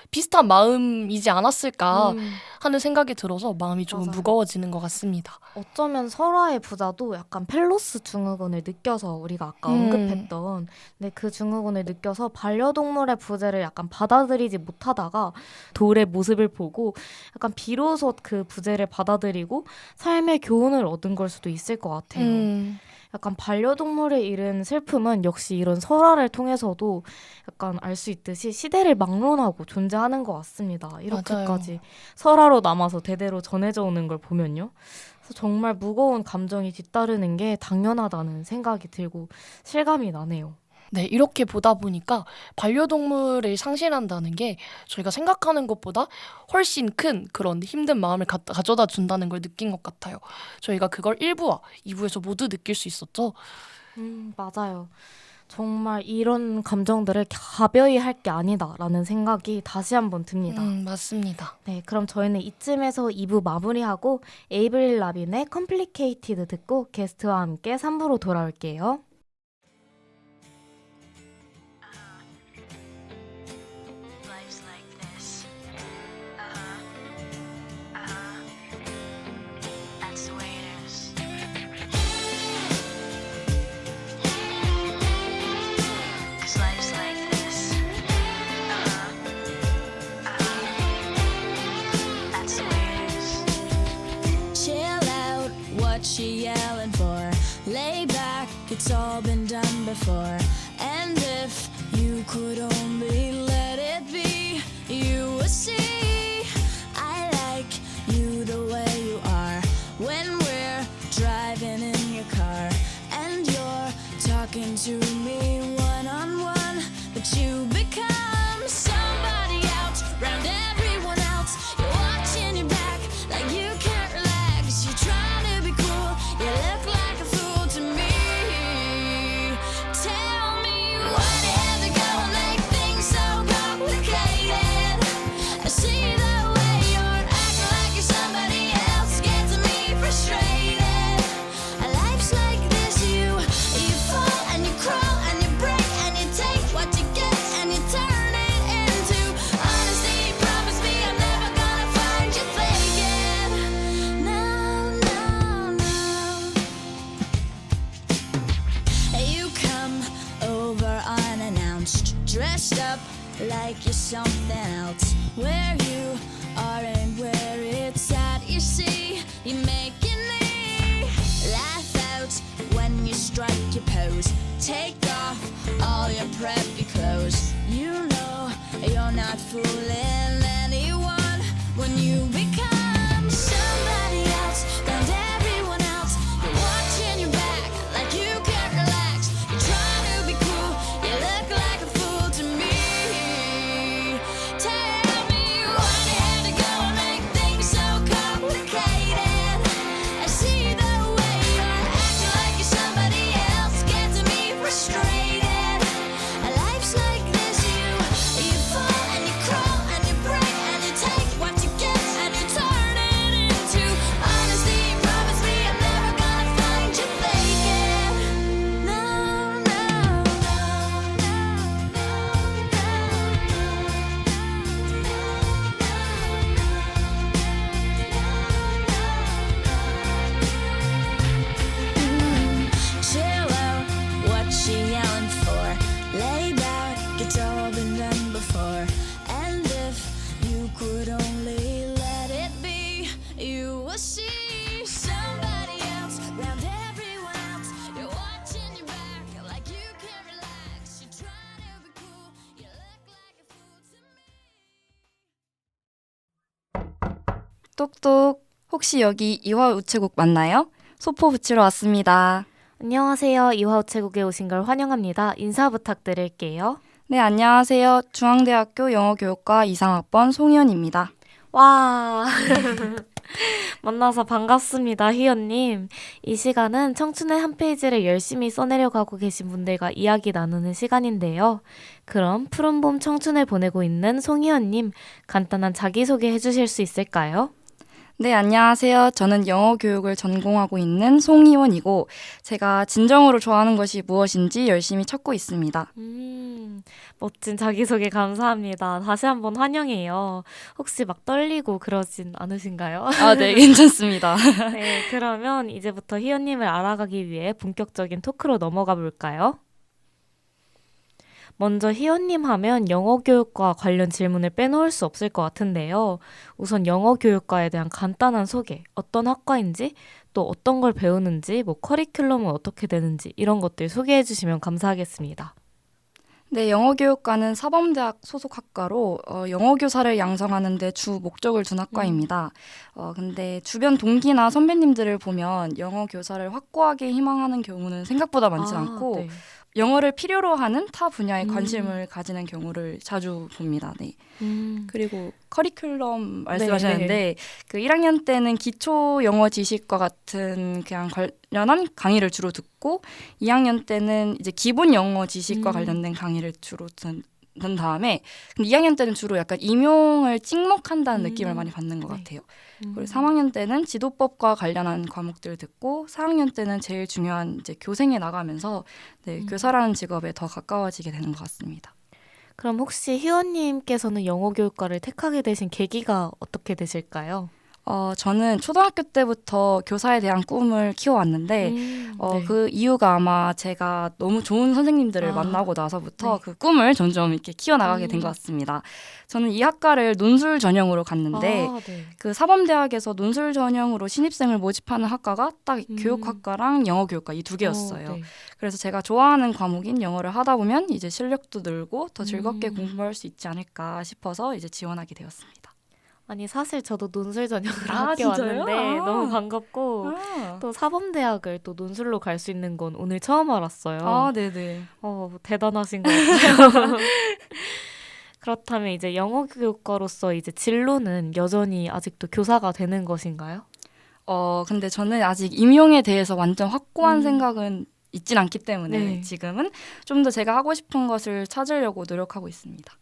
비슷한 마음이지 않았을까 하는 생각이 들어서 마음이 조금 맞아요. 무거워지는 것 같습니다. 어쩌면 설화의 부자도 약간 펠로스 증후군을 느껴서 우리가 아까 언급했던 근데 그 증후군을 느껴서 반려동물의 부재를 약간 받아들이지 못하다가 돌의 모습을 보고 약간 비로소 그 부재를 받아들이고 삶의 교훈을 얻은 걸 수도 있을 것 같아요. 약간 반려동물을 잃은 슬픔은 역시 이런 설화를 통해서도 약간 알 수 있듯이 시대를 막론하고 존재하는 것 같습니다. 이렇게까지 설화로 남아서 대대로 전해져 오는 걸 보면요. 그래서 정말 무거운 감정이 뒤따르는 게 당연하다는 생각이 들고 실감이 나네요. 네, 이렇게 보다 보니까 반려동물을 상실한다는 게 저희가 생각하는 것보다 훨씬 큰 그런 힘든 마음을 가져다 준다는 걸 느낀 것 같아요. 저희가 그걸 1부와 2부에서 모두 느낄 수 있었죠. 맞아요. 정말 이런 감정들을 가벼이 할 게 아니다라는 생각이 다시 한번 듭니다. 맞습니다. 네, 그럼 저희는 이쯤에서 2부 마무리하고 에이브릴 라빈의 컴플리케이티드 듣고 게스트와 함께 3부로 돌아올게요. Life's like this. That's the way it is. 'Cause life's like this. That's the way it is. Chill out, what you yelling for? Lay back, it's all been done before. And if you could only let it be, you would see I like you the way you are. When we're driving in your car and you're talking to me one on one, but you become somebody else round everyone else. You're watching your back like you can't relax. You're trying to be cool, you look like a fool to me. Tell me why do you have to go and make things so complicated? I see the way you're acting like you're somebody else, gets me frustrated. Life's like this, you fall and you crawl and you break and you take what you get and you turn it into honesty. Promise me I'm never gonna find you faking. No, no, no. You come over unannounced, dressed up like you're something else. Where you are and where it's at, you see, you making me laugh out when you strike your pose. Take off all your preppy clothes. You know you're not fooling anyone when you become somebody else and everyone else. You're watching your back like you can't relax. You're trying to be cool, you look like a fool to me. Tell me why do you have to go and make things so complicated? I see the way you're acting like you're somebody else, gets me frustrated. Life's like this, you fall and you crawl and you break and you take what you get and you turn it into honesty. Promise me I'm never gonna find you faking. No, no, chill out, what you yelling for? Lay back, it's all been done before. And if you could only let it be, you will see somebody else round everyone else. You're watching your back like you can't relax. You're trying to be cool, you look like a fool to me. 똑똑. 혹시 여기 이화 우체국 맞나요? 소포 붙이러 왔습니다. 안녕하세요. 이화우체국에 오신 걸 환영합니다. 인사 부탁드릴게요. 네, 안녕하세요. 중앙대학교 영어교육과 2상학번 송희연입니다. 와 만나서 반갑습니다, 희연님. 이 시간은 청춘의 한 페이지를 열심히 써내려가고 계신 분들과 이야기 나누는 시간인데요. 그럼 푸른 봄 청춘을 보내고 있는 송희연님, 간단한 자기소개 해주실 수 있을까요? 네, 안녕하세요. 저는 영어교육을 전공하고 있는 송희원이고 제가 진정으로 좋아하는 것이 무엇인지 열심히 찾고 있습니다. 멋진 자기소개 감사합니다. 다시 한번 환영해요. 혹시 막 떨리고 그러진 않으신가요? 아, 네, 괜찮습니다. 네, 그러면 이제부터 희연님을 알아가기 위해 본격적인 토크로 넘어가 볼까요? 먼저 희연님 하면 영어교육과 관련 질문을 빼놓을 수 없을 것 같은데요. 우선 영어교육과에 대한 간단한 소개, 어떤 학과인지, 또 어떤 걸 배우는지, 뭐 커리큘럼은 어떻게 되는지 이런 것들 소개해 주시면 감사하겠습니다. 네, 영어교육과는 사범대학 소속 학과로 영어교사를 양성하는 데 주 목적을 둔 학과입니다. 근데 주변 동기나 선배님들을 보면 영어교사를 확고하게 희망하는 경우는 생각보다 많지 않고 네. 영어를 필요로 하는 타 분야에 관심을 가지는 경우를 자주 봅니다. 네. 그리고 커리큘럼 말씀하셨는데 그 1학년 때는 기초 영어 지식과 같은 그냥 관련한 강의를 주로 듣고 2학년 때는 이제 기본 영어 지식과 관련된 강의를 주로 듣는 다음에 근데 2학년 때는 주로 약간 임용을 찍먹한다는 느낌을 많이 받는 것 같아요. 그리고 3학년 때는 지도법과 관련한 과목들을 듣고 4학년 때는 제일 중요한 이제 교생에 나가면서 네, 교사라는 직업에 더 가까워지게 되는 것 같습니다. 그럼 혹시 희원님께서는 영어 교육과를 택하게 되신 계기가 어떻게 되실까요? 저는 초등학교 때부터 교사에 대한 꿈을 키워왔는데 네. 그 이유가 아마 제가 너무 좋은 선생님들을 만나고 나서부터 네. 그 꿈을 점점 이렇게 키워나가게 된 것 같습니다. 저는 이 학과를 논술 전형으로 갔는데 네. 그 사범대학에서 논술 전형으로 신입생을 모집하는 학과가 딱 교육학과랑 영어교육과 이 두 개였어요. 네. 그래서 제가 좋아하는 과목인 영어를 하다 보면 이제 실력도 늘고 더 즐겁게 공부할 수 있지 않을까 싶어서 이제 지원하게 되었습니다. 아니 사실 저도 논술 전형으로 아, 학교 진짜요? 왔는데 아. 너무 반갑고 또 사범대학을 또 논술로 갈 수 있는 건 오늘 처음 알았어요. 네네. 대단하신 것 같아요. 그렇다면 이제 영어 교육과로서 이제 진로는 여전히 아직도 교사가 되는 것인가요? 근데 저는 아직 임용에 대해서 완전 확고한 생각은 있진 않기 때문에 네. 지금은 좀 더 제가 하고 싶은 것을 찾으려고 노력하고 있습니다.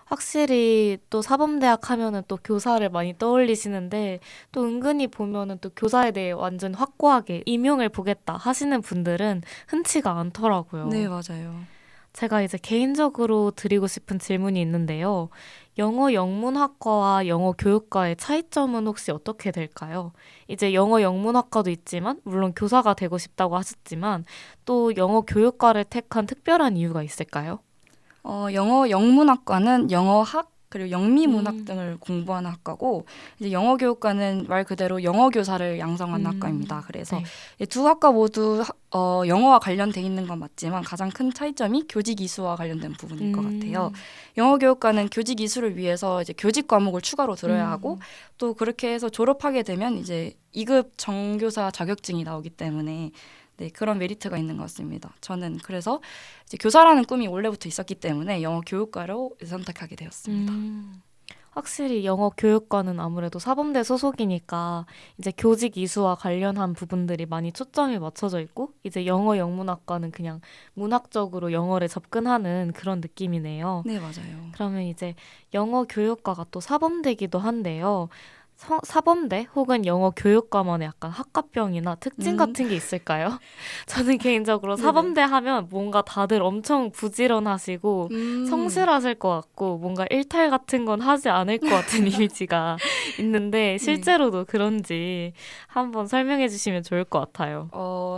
확실히 또 사범대학 하면은 또 교사를 많이 떠올리시는데 또 은근히 보면은 또 교사에 대해 완전 확고하게 임용을 보겠다 하시는 분들은 흔치가 않더라고요. 네, 맞아요. 제가 이제 개인적으로 드리고 싶은 질문이 있는데요. 영어 영문학과와 영어 교육과의 차이점은 혹시 어떻게 될까요? 이제 영어 영문학과도 있지만 물론 교사가 되고 싶다고 하셨지만 또 영어 교육과를 택한 특별한 이유가 있을까요? 영어 영문학과는 영어학 그리고 영미문학 등을 공부하는 학과고 이제 영어 교육과는 말 그대로 영어 교사를 양성하는 학과입니다. 그래서 네. 이 두 학과 모두 영어와 관련돼 있는 건 맞지만 가장 큰 차이점이 교직 이수와 관련된 부분일 것 같아요. 영어 교육과는 교직 이수를 위해서 이제 교직 과목을 추가로 들어야 하고 또 그렇게 해서 졸업하게 되면 이제 2급 정교사 자격증이 나오기 때문에 네, 그런 메리트가 있는 것 같습니다. 저는 그래서 이제 교사라는 꿈이 원래부터 있었기 때문에 영어 교육과로 선택하게 되었습니다. 확실히 영어 교육과는 아무래도 사범대 소속이니까 이제 교직 이수와 관련한 부분들이 많이 초점이 맞춰져 있고 이제 영어 영문학과는 그냥 문학적으로 영어를 접근하는 그런 느낌이네요. 네, 맞아요. 그러면 이제 영어 교육과가 또 사범대기도 한데요. 사범대 혹은 영어 교육과만의 약간 학과병이나 특징 같은 게 있을까요? 저는 개인적으로 사범대 하면 뭔가 다들 엄청 부지런하시고 성실하실 것 같고 뭔가 일탈 같은 건 하지 않을 것 같은 이미지가 있는데 실제로도 그런지 한번 설명해 주시면 좋을 것 같아요.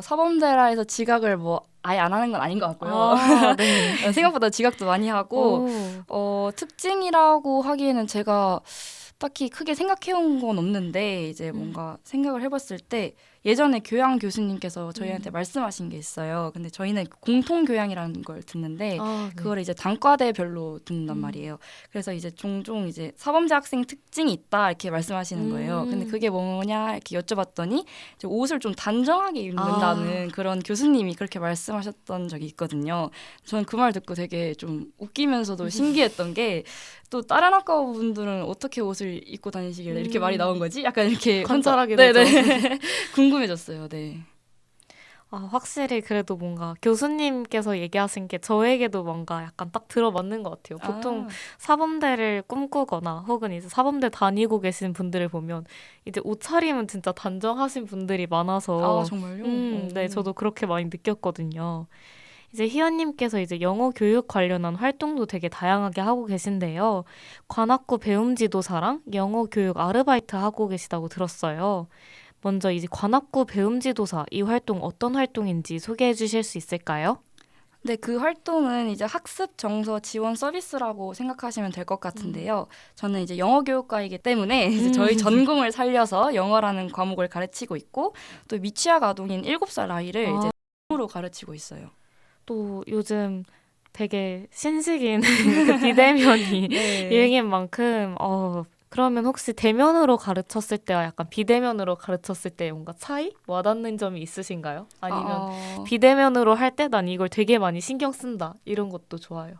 사범대라 해서 지각을 뭐 아예 안 하는 건 아닌 것 같고요. 네. 생각보다 지각도 많이 하고 특징이라고 하기에는 제가 딱히 크게 생각해온 건 없는데 이제 뭔가 생각을 해봤을 때 예전에 교양 교수님께서 저희한테 말씀하신 게 있어요. 근데 저희는 공통교양이라는 걸 듣는데 그걸 이제 단과대별로 듣는단 말이에요. 그래서 이제 종종 이제 사범대 학생 특징이 있다 이렇게 말씀하시는 거예요. 근데 그게 뭐냐 이렇게 여쭤봤더니 이제 옷을 좀 단정하게 입는다는 그런 교수님이 그렇게 말씀하셨던 적이 있거든요. 저는 그 말 듣고 되게 좀 웃기면서도 신기했던 게 또 다른 학과 분들은 어떻게 옷을 입고 다니시길래 이렇게 말이 나온 거지? 약간 이렇게 관찰하게 네네. 되죠. 궁금해졌어요. 네. 확실히 그래도 뭔가 교수님께서 얘기하신 게 저에게도 뭔가 약간 딱 들어맞는 것 같아요. 보통 사범대를 꿈꾸거나 혹은 이제 사범대 다니고 계신 분들을 보면 이제 옷차림은 진짜 단정하신 분들이 많아서 정말요? 네, 저도 그렇게 많이 느꼈거든요. 이제 희연님께서 이제 영어 교육 관련한 활동도 되게 다양하게 하고 계신데요. 관악구 배움지도사랑 영어 교육 아르바이트 하고 계시다고 들었어요. 먼저 이제 관악구 배움지도사 이 활동 어떤 활동인지 소개해 주실 수 있을까요? 네, 그 활동은 이제 학습 정서 지원 서비스라고 생각하시면 될 것 같은데요. 저는 이제 영어 교육과이기 때문에 이제 저희 전공을 살려서 영어라는 과목을 가르치고 있고 또 미취학 아동인 7살 아이를 이제 영어로 가르치고 있어요. 또 요즘 되게 신식인 그 비대면이 유행인 만큼 그러면 혹시 대면으로 가르쳤을 때와 약간 비대면으로 가르쳤을 때 뭔가 차이? 와닿는 점이 있으신가요? 아니면 비대면으로 할 때 난 이걸 되게 많이 신경 쓴다 이런 것도 좋아요.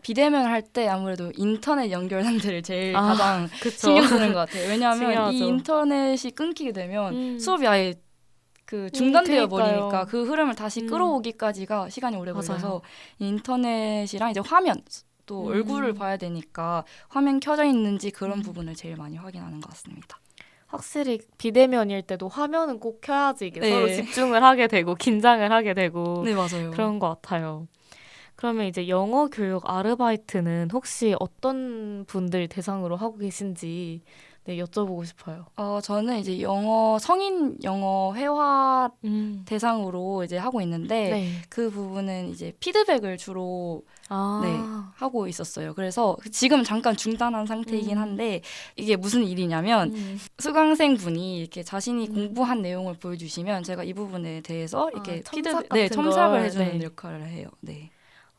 비대면 할 때 아무래도 인터넷 연결상태를 제일 아, 가장 그쵸. 신경 쓰는 것 같아요. 왜냐하면 이 중요하죠. 인터넷이 끊기게 되면 음. 수업이 아예 그 중단되어 그러니까요. 버리니까 그 흐름을 다시 음. 끌어오기까지가 시간이 오래 맞아요. 걸려서 이 인터넷이랑 이제 화면 또 얼굴을 음. 봐야 되니까 화면 켜져 있는지 그런 음. 부분을 제일 많이 확인하는 것 같습니다. 확실히 비대면일 때도 화면은 꼭 켜야지 이게 네. 서로 집중을 하게 되고 긴장을 하게 되고 네, 맞아요. 그런 것 같아요. 그러면 이제 영어 교육 아르바이트는 혹시 어떤 분들 대상으로 하고 계신지 네, 여쭤보고 싶어요. 저는 이제 성인 영어 회화 음. 대상으로 이제 하고 있는데 네. 그 부분은 이제 피드백을 주로 아. 하고 있었어요. 그래서 지금 잠깐 중단한 상태이긴 한데 이게 무슨 일이냐면 음. 수강생분이 이렇게 자신이 음. 공부한 내용을 보여주시면 제가 이 부분에 대해서 이렇게 첨삭 네, 같은 첨삭을 걸, 해주는 네. 역할을 해요. 네.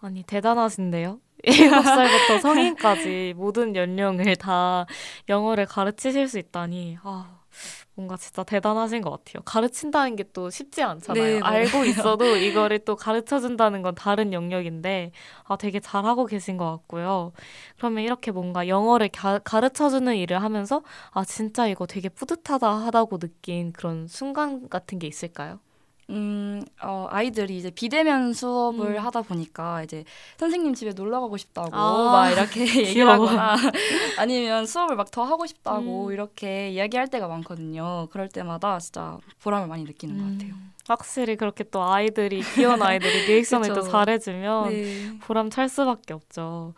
아니 대단하신데요? 7살부터 성인까지 모든 연령을 다 영어를 가르치실 수 있다니 뭔가 진짜 대단하신 것 같아요. 가르친다는 게 또 쉽지 않잖아요. 네, 맞아요. 알고 있어도 이거를 또 가르쳐준다는 건 다른 영역인데 되게 잘하고 계신 것 같고요. 그러면 이렇게 뭔가 영어를 가르쳐주는 일을 하면서 진짜 이거 되게 뿌듯하다고 느낀 그런 순간 같은 게 있을까요? 아이들이 이제 비대면 수업을 음. 하다 보니까 이제 선생님 집에 놀러 가고 싶다고 아, 막 이렇게 얘기를 귀여워. 하거나 아니면 수업을 막 더 하고 싶다고 음. 이렇게 이야기할 때가 많거든요. 그럴 때마다 진짜 보람을 많이 느끼는 것 같아요. 확실히 그렇게 또 귀여운 아이들이 리액션을 또 그쵸. 잘해주면 네. 보람 찰 수밖에 없죠.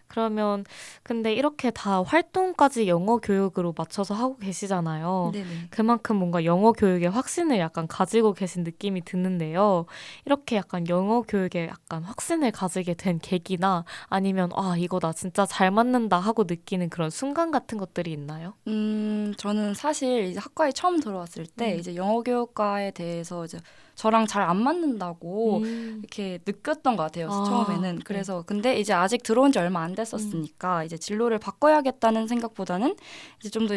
그러면 근데 이렇게 다 활동까지 영어 교육으로 맞춰서 하고 계시잖아요. 네네. 그만큼 뭔가 영어 교육에 확신을 약간 가지고 계신 느낌이 드는데요. 이렇게 약간 영어 교육에 약간 확신을 가지게 된 계기나 아니면 이거 나 진짜 잘 맞는다 하고 느끼는 그런 순간 같은 것들이 있나요? 저는 사실 이제 학과에 처음 들어왔을 때 음. 이제 영어 교육과에 대해서 이제 저랑 잘 안 맞는다고 이렇게 느꼈던 것 같아요. 처음에는. 네. 그래서 근데 이제 아직 들어온 지 얼마 안 됐었으니까 이제 진로를 바꿔야겠다는 생각보다는 이제 좀 더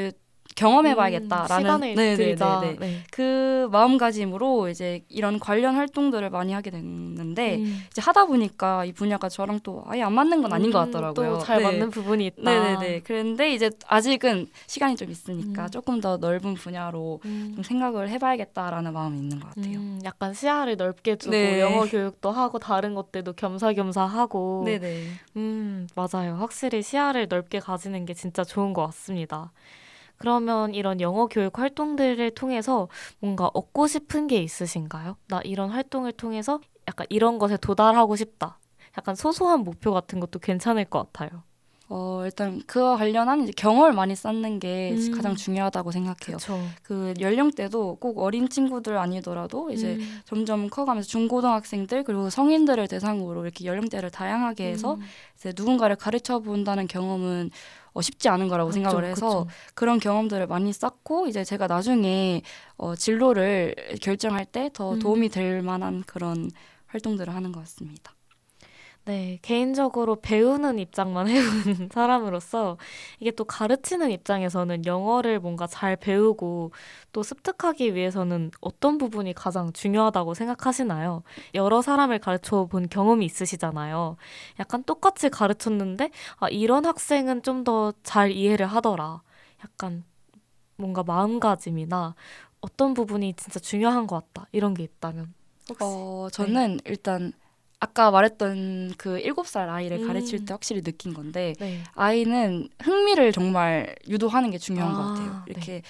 경험해봐야겠다라는 시간을 들이자. 네. 그 마음가짐으로 이제 이런 관련 활동들을 많이 하게 됐는데 이제 하다 보니까 이 분야가 저랑 또 아예 안 맞는 건 아닌 것 같더라고요. 또 잘 네. 맞는 부분이 있다. 네네네. 그런데 이제 아직은 시간이 좀 있으니까 음. 조금 더 넓은 분야로 좀 생각을 해봐야겠다라는 마음이 있는 것 같아요. 약간 시야를 넓게 두고 네. 영어 교육도 하고 다른 것들도 겸사겸사 하고 네네. 맞아요. 확실히 시야를 넓게 가지는 게 진짜 좋은 것 같습니다. 그러면 이런 영어 교육 활동들을 통해서 뭔가 얻고 싶은 게 있으신가요? 나 이런 활동을 통해서 약간 이런 것에 도달하고 싶다. 약간 소소한 목표 같은 것도 괜찮을 것 같아요. 일단 그와 관련한 이제 경험을 많이 쌓는 게 음. 가장 중요하다고 생각해요. 그렇죠. 그 연령대도 꼭 어린 친구들 아니더라도 이제 점점 커가면서 중고등학생들 그리고 성인들을 대상으로 이렇게 연령대를 다양하게 해서 이제 누군가를 가르쳐 본다는 경험은 쉽지 않은 거라고 생각을 해서 그런 경험들을 많이 쌓고 이제 제가 나중에 진로를 결정할 때 더 도움이 될 만한 그런 활동들을 하는 것 같습니다. 네, 개인적으로 배우는 입장만 해온 사람으로서 이게 또 가르치는 입장에서는 영어를 뭔가 잘 배우고 또 습득하기 위해서는 어떤 부분이 가장 중요하다고 생각하시나요? 여러 사람을 가르쳐 본 경험이 있으시잖아요. 약간 똑같이 가르쳤는데 이런 학생은 좀 더 잘 이해를 하더라. 약간 뭔가 마음가짐이나 어떤 부분이 진짜 중요한 것 같다. 이런 게 있다면 혹시? 저는 일단 아까 말했던 그 7살 아이를 가르칠 음. 때 확실히 느낀 건데 네. 아이는 흥미를 정말 유도하는 게 중요한 것 같아요. 이렇게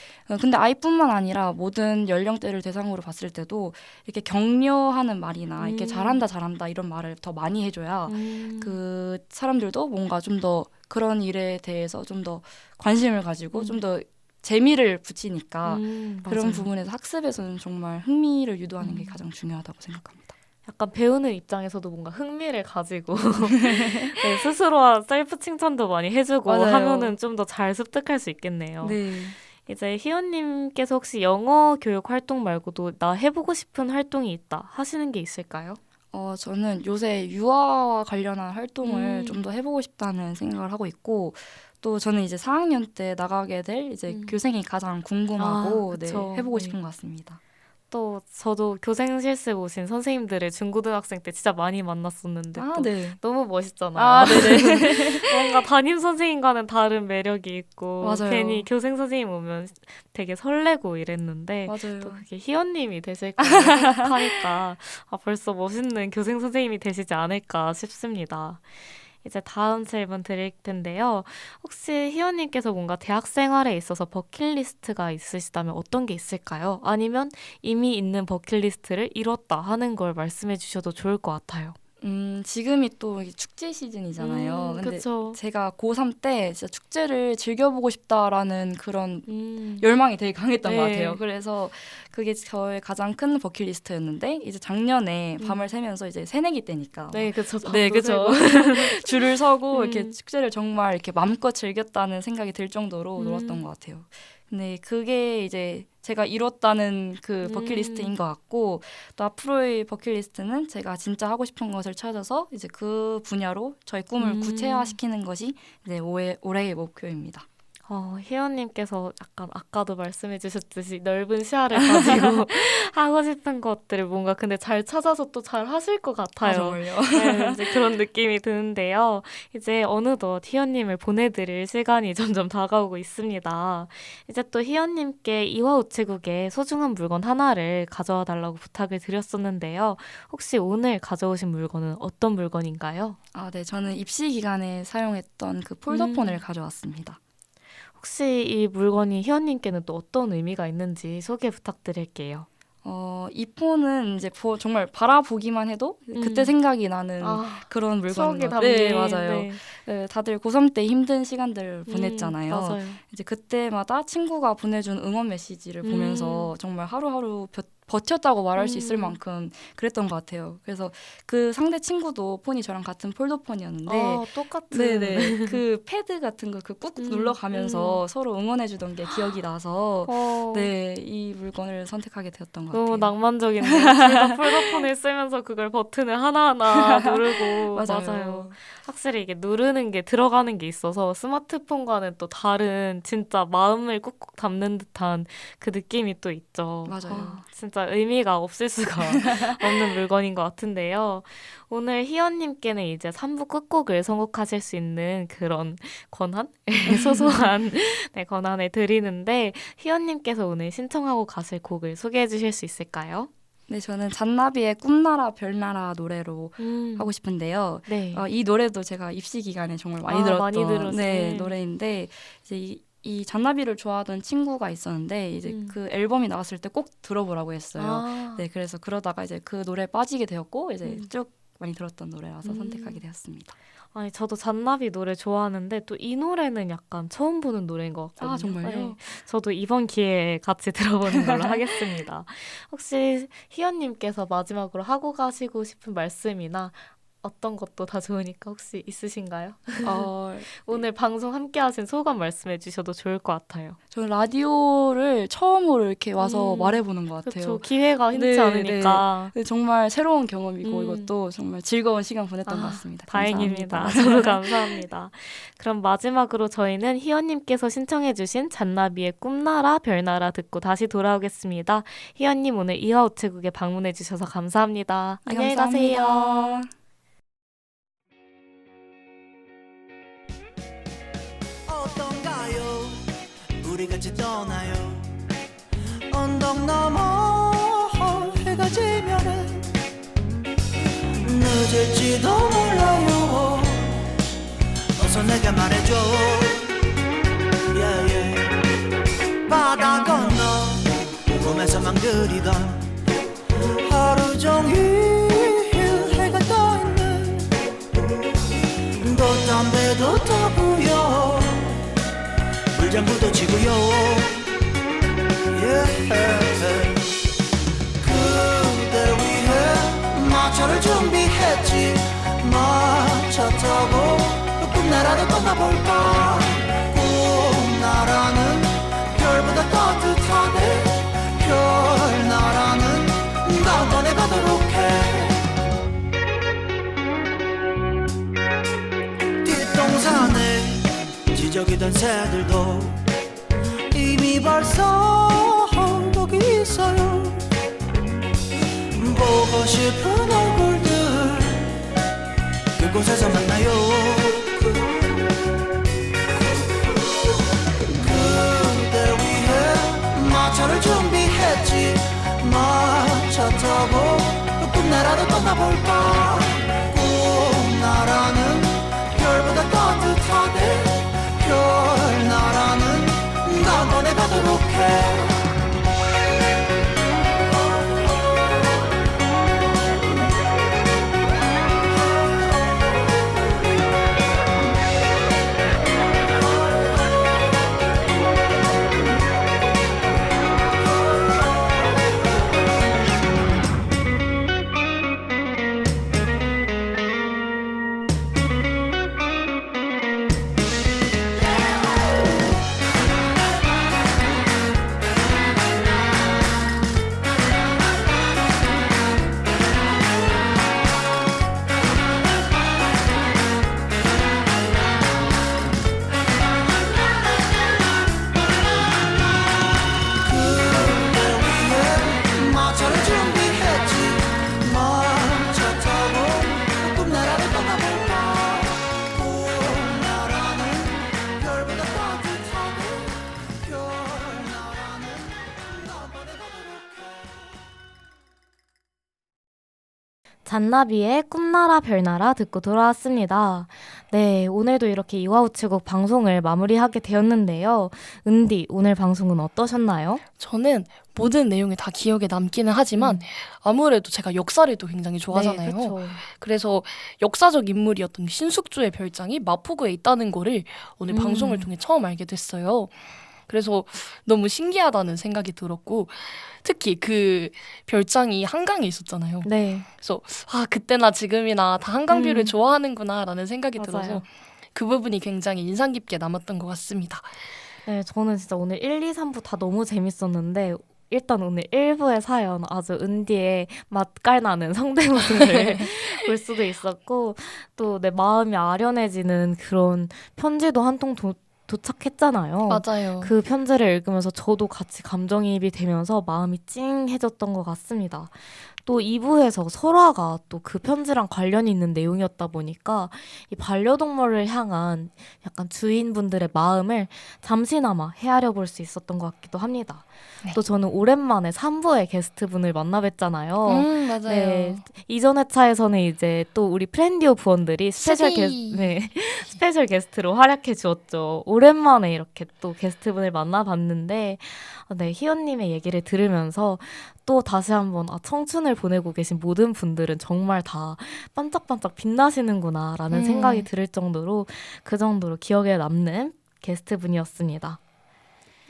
근데 아이뿐만 아니라 모든 연령대를 대상으로 봤을 때도 이렇게 격려하는 말이나 이렇게 잘한다 이런 말을 더 많이 해줘야 그 사람들도 뭔가 좀 더 그런 일에 대해서 좀 더 관심을 가지고 좀 더 재미를 붙이니까 그런 맞아요. 부분에서 학습에서는 정말 흥미를 유도하는 게 가장 중요하다고 생각합니다. 약간 배우는 입장에서도 뭔가 흥미를 가지고 네, 스스로와 셀프 칭찬도 많이 해주고 맞아요. 하면은 좀 더 잘 습득할 수 있겠네요. 네. 이제 희원님께서 혹시 영어 교육 활동 말고도 나 해보고 싶은 활동이 있다 하시는 게 있을까요? 저는 요새 유아와 관련한 활동을 음. 좀 더 해보고 싶다는 생각을 하고 있고, 또 저는 이제 4학년 때 나가게 될 이제 교생이 가장 궁금하고 아, 그쵸. 해보고 네. 싶은 것 같습니다. 또 저도 교생 실습 오신 선생님들을 중고등학생 때 진짜 많이 만났었는데 또 네. 너무 멋있잖아요. 아, 네네. 뭔가 담임 선생님과는 다른 매력이 있고 맞아요. 괜히 교생 선생님 오면 되게 설레고 이랬는데 맞아요. 또 그게 희연님이 되실 거라 생각하니까 벌써 멋있는 교생 선생님이 되시지 않을까 싶습니다. 이제 다음 질문 드릴 텐데요. 혹시 희연님께서 뭔가 대학 생활에 있어서 버킷리스트가 있으시다면 어떤 게 있을까요? 아니면 이미 있는 버킷리스트를 이뤘다 하는 걸 말씀해 주셔도 좋을 것 같아요. 지금이 또 이게 축제 시즌이잖아요. 근데 그쵸. 제가 고3 때 진짜 축제를 즐겨보고 싶다라는 그런 음. 열망이 되게 강했던 것 네. 같아요. 그래서 그게 저의 가장 큰 버킷리스트였는데, 이제 작년에 밤을 새면서 이제 새내기 때니까 네, 그쵸. 네, 밤도 그쵸. 새고. 줄을 서고 음. 이렇게 축제를 정말 이렇게 마음껏 즐겼다는 생각이 들 정도로 음. 놀았던 것 같아요. 근데 그게 이제 제가 이뤘다는 그 버킷리스트인 것 같고, 또 앞으로의 버킷리스트는 제가 진짜 하고 싶은 것을 찾아서 이제 그 분야로 저의 꿈을 구체화시키는 것이 이제 올해의 목표입니다. 희연님께서 약간 아까도 말씀해 주셨듯이 넓은 시야를 가지고 하고 싶은 것들을 뭔가 근데 잘 찾아서 또 잘 하실 것 같아요. 정말요? 네, 이제 그런 느낌이 드는데요. 이제 어느덧 희연님을 보내드릴 시간이 점점 다가오고 있습니다. 이제 또 희연님께 이화 우체국의 소중한 물건 하나를 가져와 달라고 부탁을 드렸었는데요. 혹시 오늘 가져오신 물건은 어떤 물건인가요? 네, 저는 입시 기간에 사용했던 그 폴더폰을 가져왔습니다. 혹시 이 물건이 희연님께는 또 어떤 의미가 있는지 소개 부탁드릴게요. 이 폰은 이제 정말 바라보기만 해도 그때 생각이 나는 그런 추억이 물건인 것 담긴. 네, 맞아요. 네. 네, 다들 고3 때 힘든 시간들을 보냈잖아요. 맞아요. 이제 그때마다 친구가 보내준 응원 메시지를 보면서 정말 하루하루 버텼다고 말할 수 있을 만큼 그랬던 것 같아요. 그래서 그 상대 친구도 폰이 저랑 같은 폴더폰이었는데 똑같은. 네네 그 패드 같은 거 그 꾹꾹 눌러가면서 서로 응원해주던 게 기억이 나서 네, 이 물건을 선택하게 되었던 것 너무 같아요. 낭만적인데요. 둘 다 폴더폰을 쓰면서 그걸 버튼을 하나하나 누르고 맞아요. 확실히 이게 누르는 게 들어가는 게 있어서 스마트폰과는 또 다른 진짜 마음을 꾹꾹 담는 듯한 그 느낌이 또 있죠. 맞아요. 진짜 의미가 없을 수가 없는 물건인 것 같은데요. 오늘 희연님께는 이제 3부 끝곡을 선곡하실 수 있는 그런 권한? 소소한 권한을 드리는데 희연님께서 오늘 신청하고 가실 곡을 소개해 주실 수 있을까요? 네, 저는 잔나비의 꿈나라 별나라 노래로 하고 싶은데요. 네. 이 노래도 제가 입시 기간에 정말 많이 많이 들었던 들었어요. 노래인데 이제 이 잔나비를 좋아하던 친구가 있었는데 이제 그 앨범이 나왔을 때 꼭 들어보라고 했어요. 네, 그래서 그러다가 이제 그 노래에 빠지게 되었고 이제 쭉 많이 들었던 노래라서 선택하게 되었습니다. 아니 저도 잔나비 노래 좋아하는데 또 이 노래는 약간 처음 보는 노래인 것 같거든요. 정말요? 네. 저도 이번 기회에 같이 들어보는 걸로 하겠습니다. 혹시 희연님께서 마지막으로 하고 가시고 싶은 말씀이나 어떤 것도 다 좋으니까 혹시 있으신가요? 오늘 방송 함께 하신 소감 말씀해 주셔도 좋을 것 같아요. 저는 라디오를 처음으로 이렇게 와서 말해보는 것 같아요. 그렇죠. 기회가 흔치 네, 않으니까. 네, 정말 새로운 경험이고 이것도 정말 즐거운 시간 보냈던 것 같습니다. 다행입니다. 감사합니다. 저도 감사합니다. 그럼 마지막으로 저희는 희연님께서 신청해 주신 잔나비의 꿈나라 별나라 듣고 다시 돌아오겠습니다. 희연님 오늘 이화 우체국에 방문해 주셔서 감사합니다. 네, 안녕히 감사합니다. 가세요. 어떤가요? 우리 같이 떠나요. 언덕 너머 해가 지면은 늦을지도 몰라요. 어서 내게 말해줘. yeah, yeah. 바다 건너 꿈에서만 그리던 하루 종일 해가 떠있는 돛담배도 타고요. 물장구도 치고요. yeah. 그대 위해 마차를 준비했지. 마차 타고 꿈나라로 떠나볼까. 꿈나라는 별보다 따뜻하대. 별나라는 다음번에 가도록 해. 된 새들도 이미 벌써 거기 있어요. 보고 싶은 얼굴들 그곳에서 만나요. 그대 위해 마차를 준비했지. 마차 타고 꿈나라로 떠나볼까. 꿈나라는 별보다 따뜻하대. 별나라는 나만의 가도록 해. 잔나비의 꿈나라 별나라 듣고 돌아왔습니다. 네, 오늘도 이렇게 이화우체국 방송을 마무리하게 되었는데요. 은디, 오늘 방송은 어떠셨나요? 저는 모든 내용이 다 기억에 남기는 하지만 아무래도 제가 역사를 또 굉장히 좋아하잖아요. 네, 그쵸. 그래서 역사적 인물이었던 신숙주의 별장이 마포구에 있다는 거를 오늘 방송을 통해 처음 알게 됐어요. 그래서 너무 신기하다는 생각이 들었고 특히 그 별장이 한강에 있었잖아요. 네. 그래서 그때나 지금이나 다 한강뷰를 좋아하는구나라는 생각이 맞아요. 들어서 그 부분이 굉장히 인상 깊게 남았던 것 같습니다. 네, 저는 진짜 오늘 1, 2, 3부 다 너무 재밌었는데 일단 오늘 1부의 사연 아주 은디의 맛깔나는 성대모습을 볼 수도 있었고 또 내 마음이 아련해지는 그런 편지도 한 통 도착했잖아요. 맞아요. 그 편지를 읽으면서 저도 같이 감정이입이 되면서 마음이 찡해졌던 것 같습니다. 또 2부에서 설화가 또 그 편지랑 관련이 있는 내용이었다 보니까 이 반려동물을 향한 약간 주인분들의 마음을 잠시나마 헤아려 볼 수 있었던 것 같기도 합니다. 네. 또 저는 오랜만에 3부의 게스트분을 만나 뵀잖아요. 맞아요. 네, 이전 회차에서는 이제 또 우리 프렌디오 부원들이 스페셜 게스트로 활약해 주었죠. 오랜만에 이렇게 또 게스트분을 만나봤는데 네, 희연님의 얘기를 들으면서 또 다시 한번 청춘을 보내고 계신 모든 분들은 정말 다 반짝반짝 빛나시는구나라는 생각이 들 정도로 그 정도로 기억에 남는 게스트분이었습니다.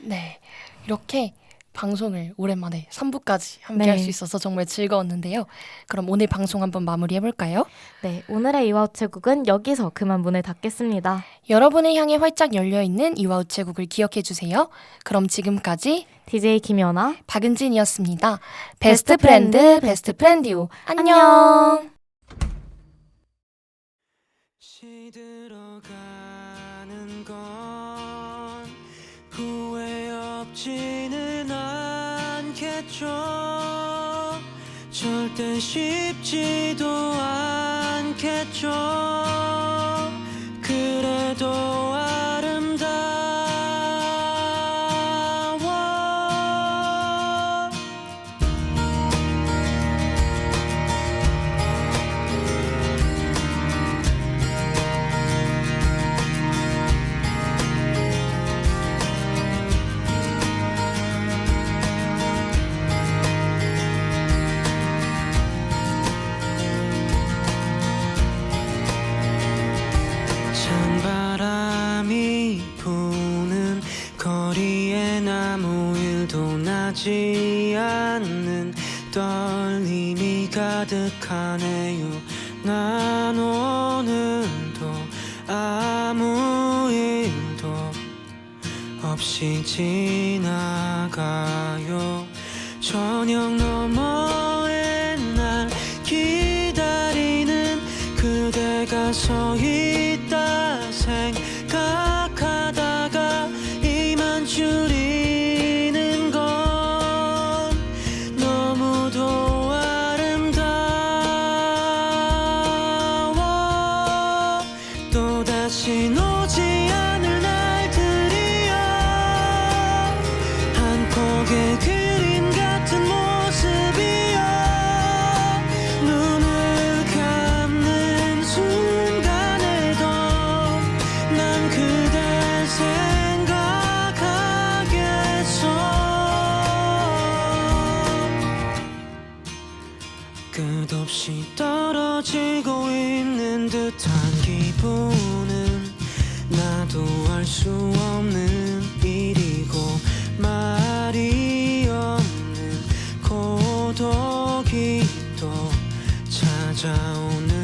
네, 이렇게 방송을 오랜만에 3부까지 함께 네. 할 수 있어서 정말 즐거웠는데요. 그럼 오늘 방송 한번 마무리해볼까요? 네, 오늘의 이화우체국은 여기서 그만 문을 닫겠습니다. 여러분을 향해 활짝 열려있는 이화우체국을 기억해주세요. 그럼 지금까지 DJ 김연아, 박은진이었습니다. 베스트 프렌드, 베스트 프렌디오. 안녕. 시들어가는 건 후회 없지는 않겠죠. 절대 쉽지도 않겠죠. 그래도 아름다워. 찬바람이 부는 거리에 아무 일도 나지 않는 떨림이 가득하네요. 난 오늘도 아무 일도 없이 지나가요. 저녁 너머에 날 기다리는 그대가 서 있다 생각하다 많이 떨어지고 있는 듯한 기분은 나도 알 수 없는 일이고 말이 없는 고독이 또 찾아오는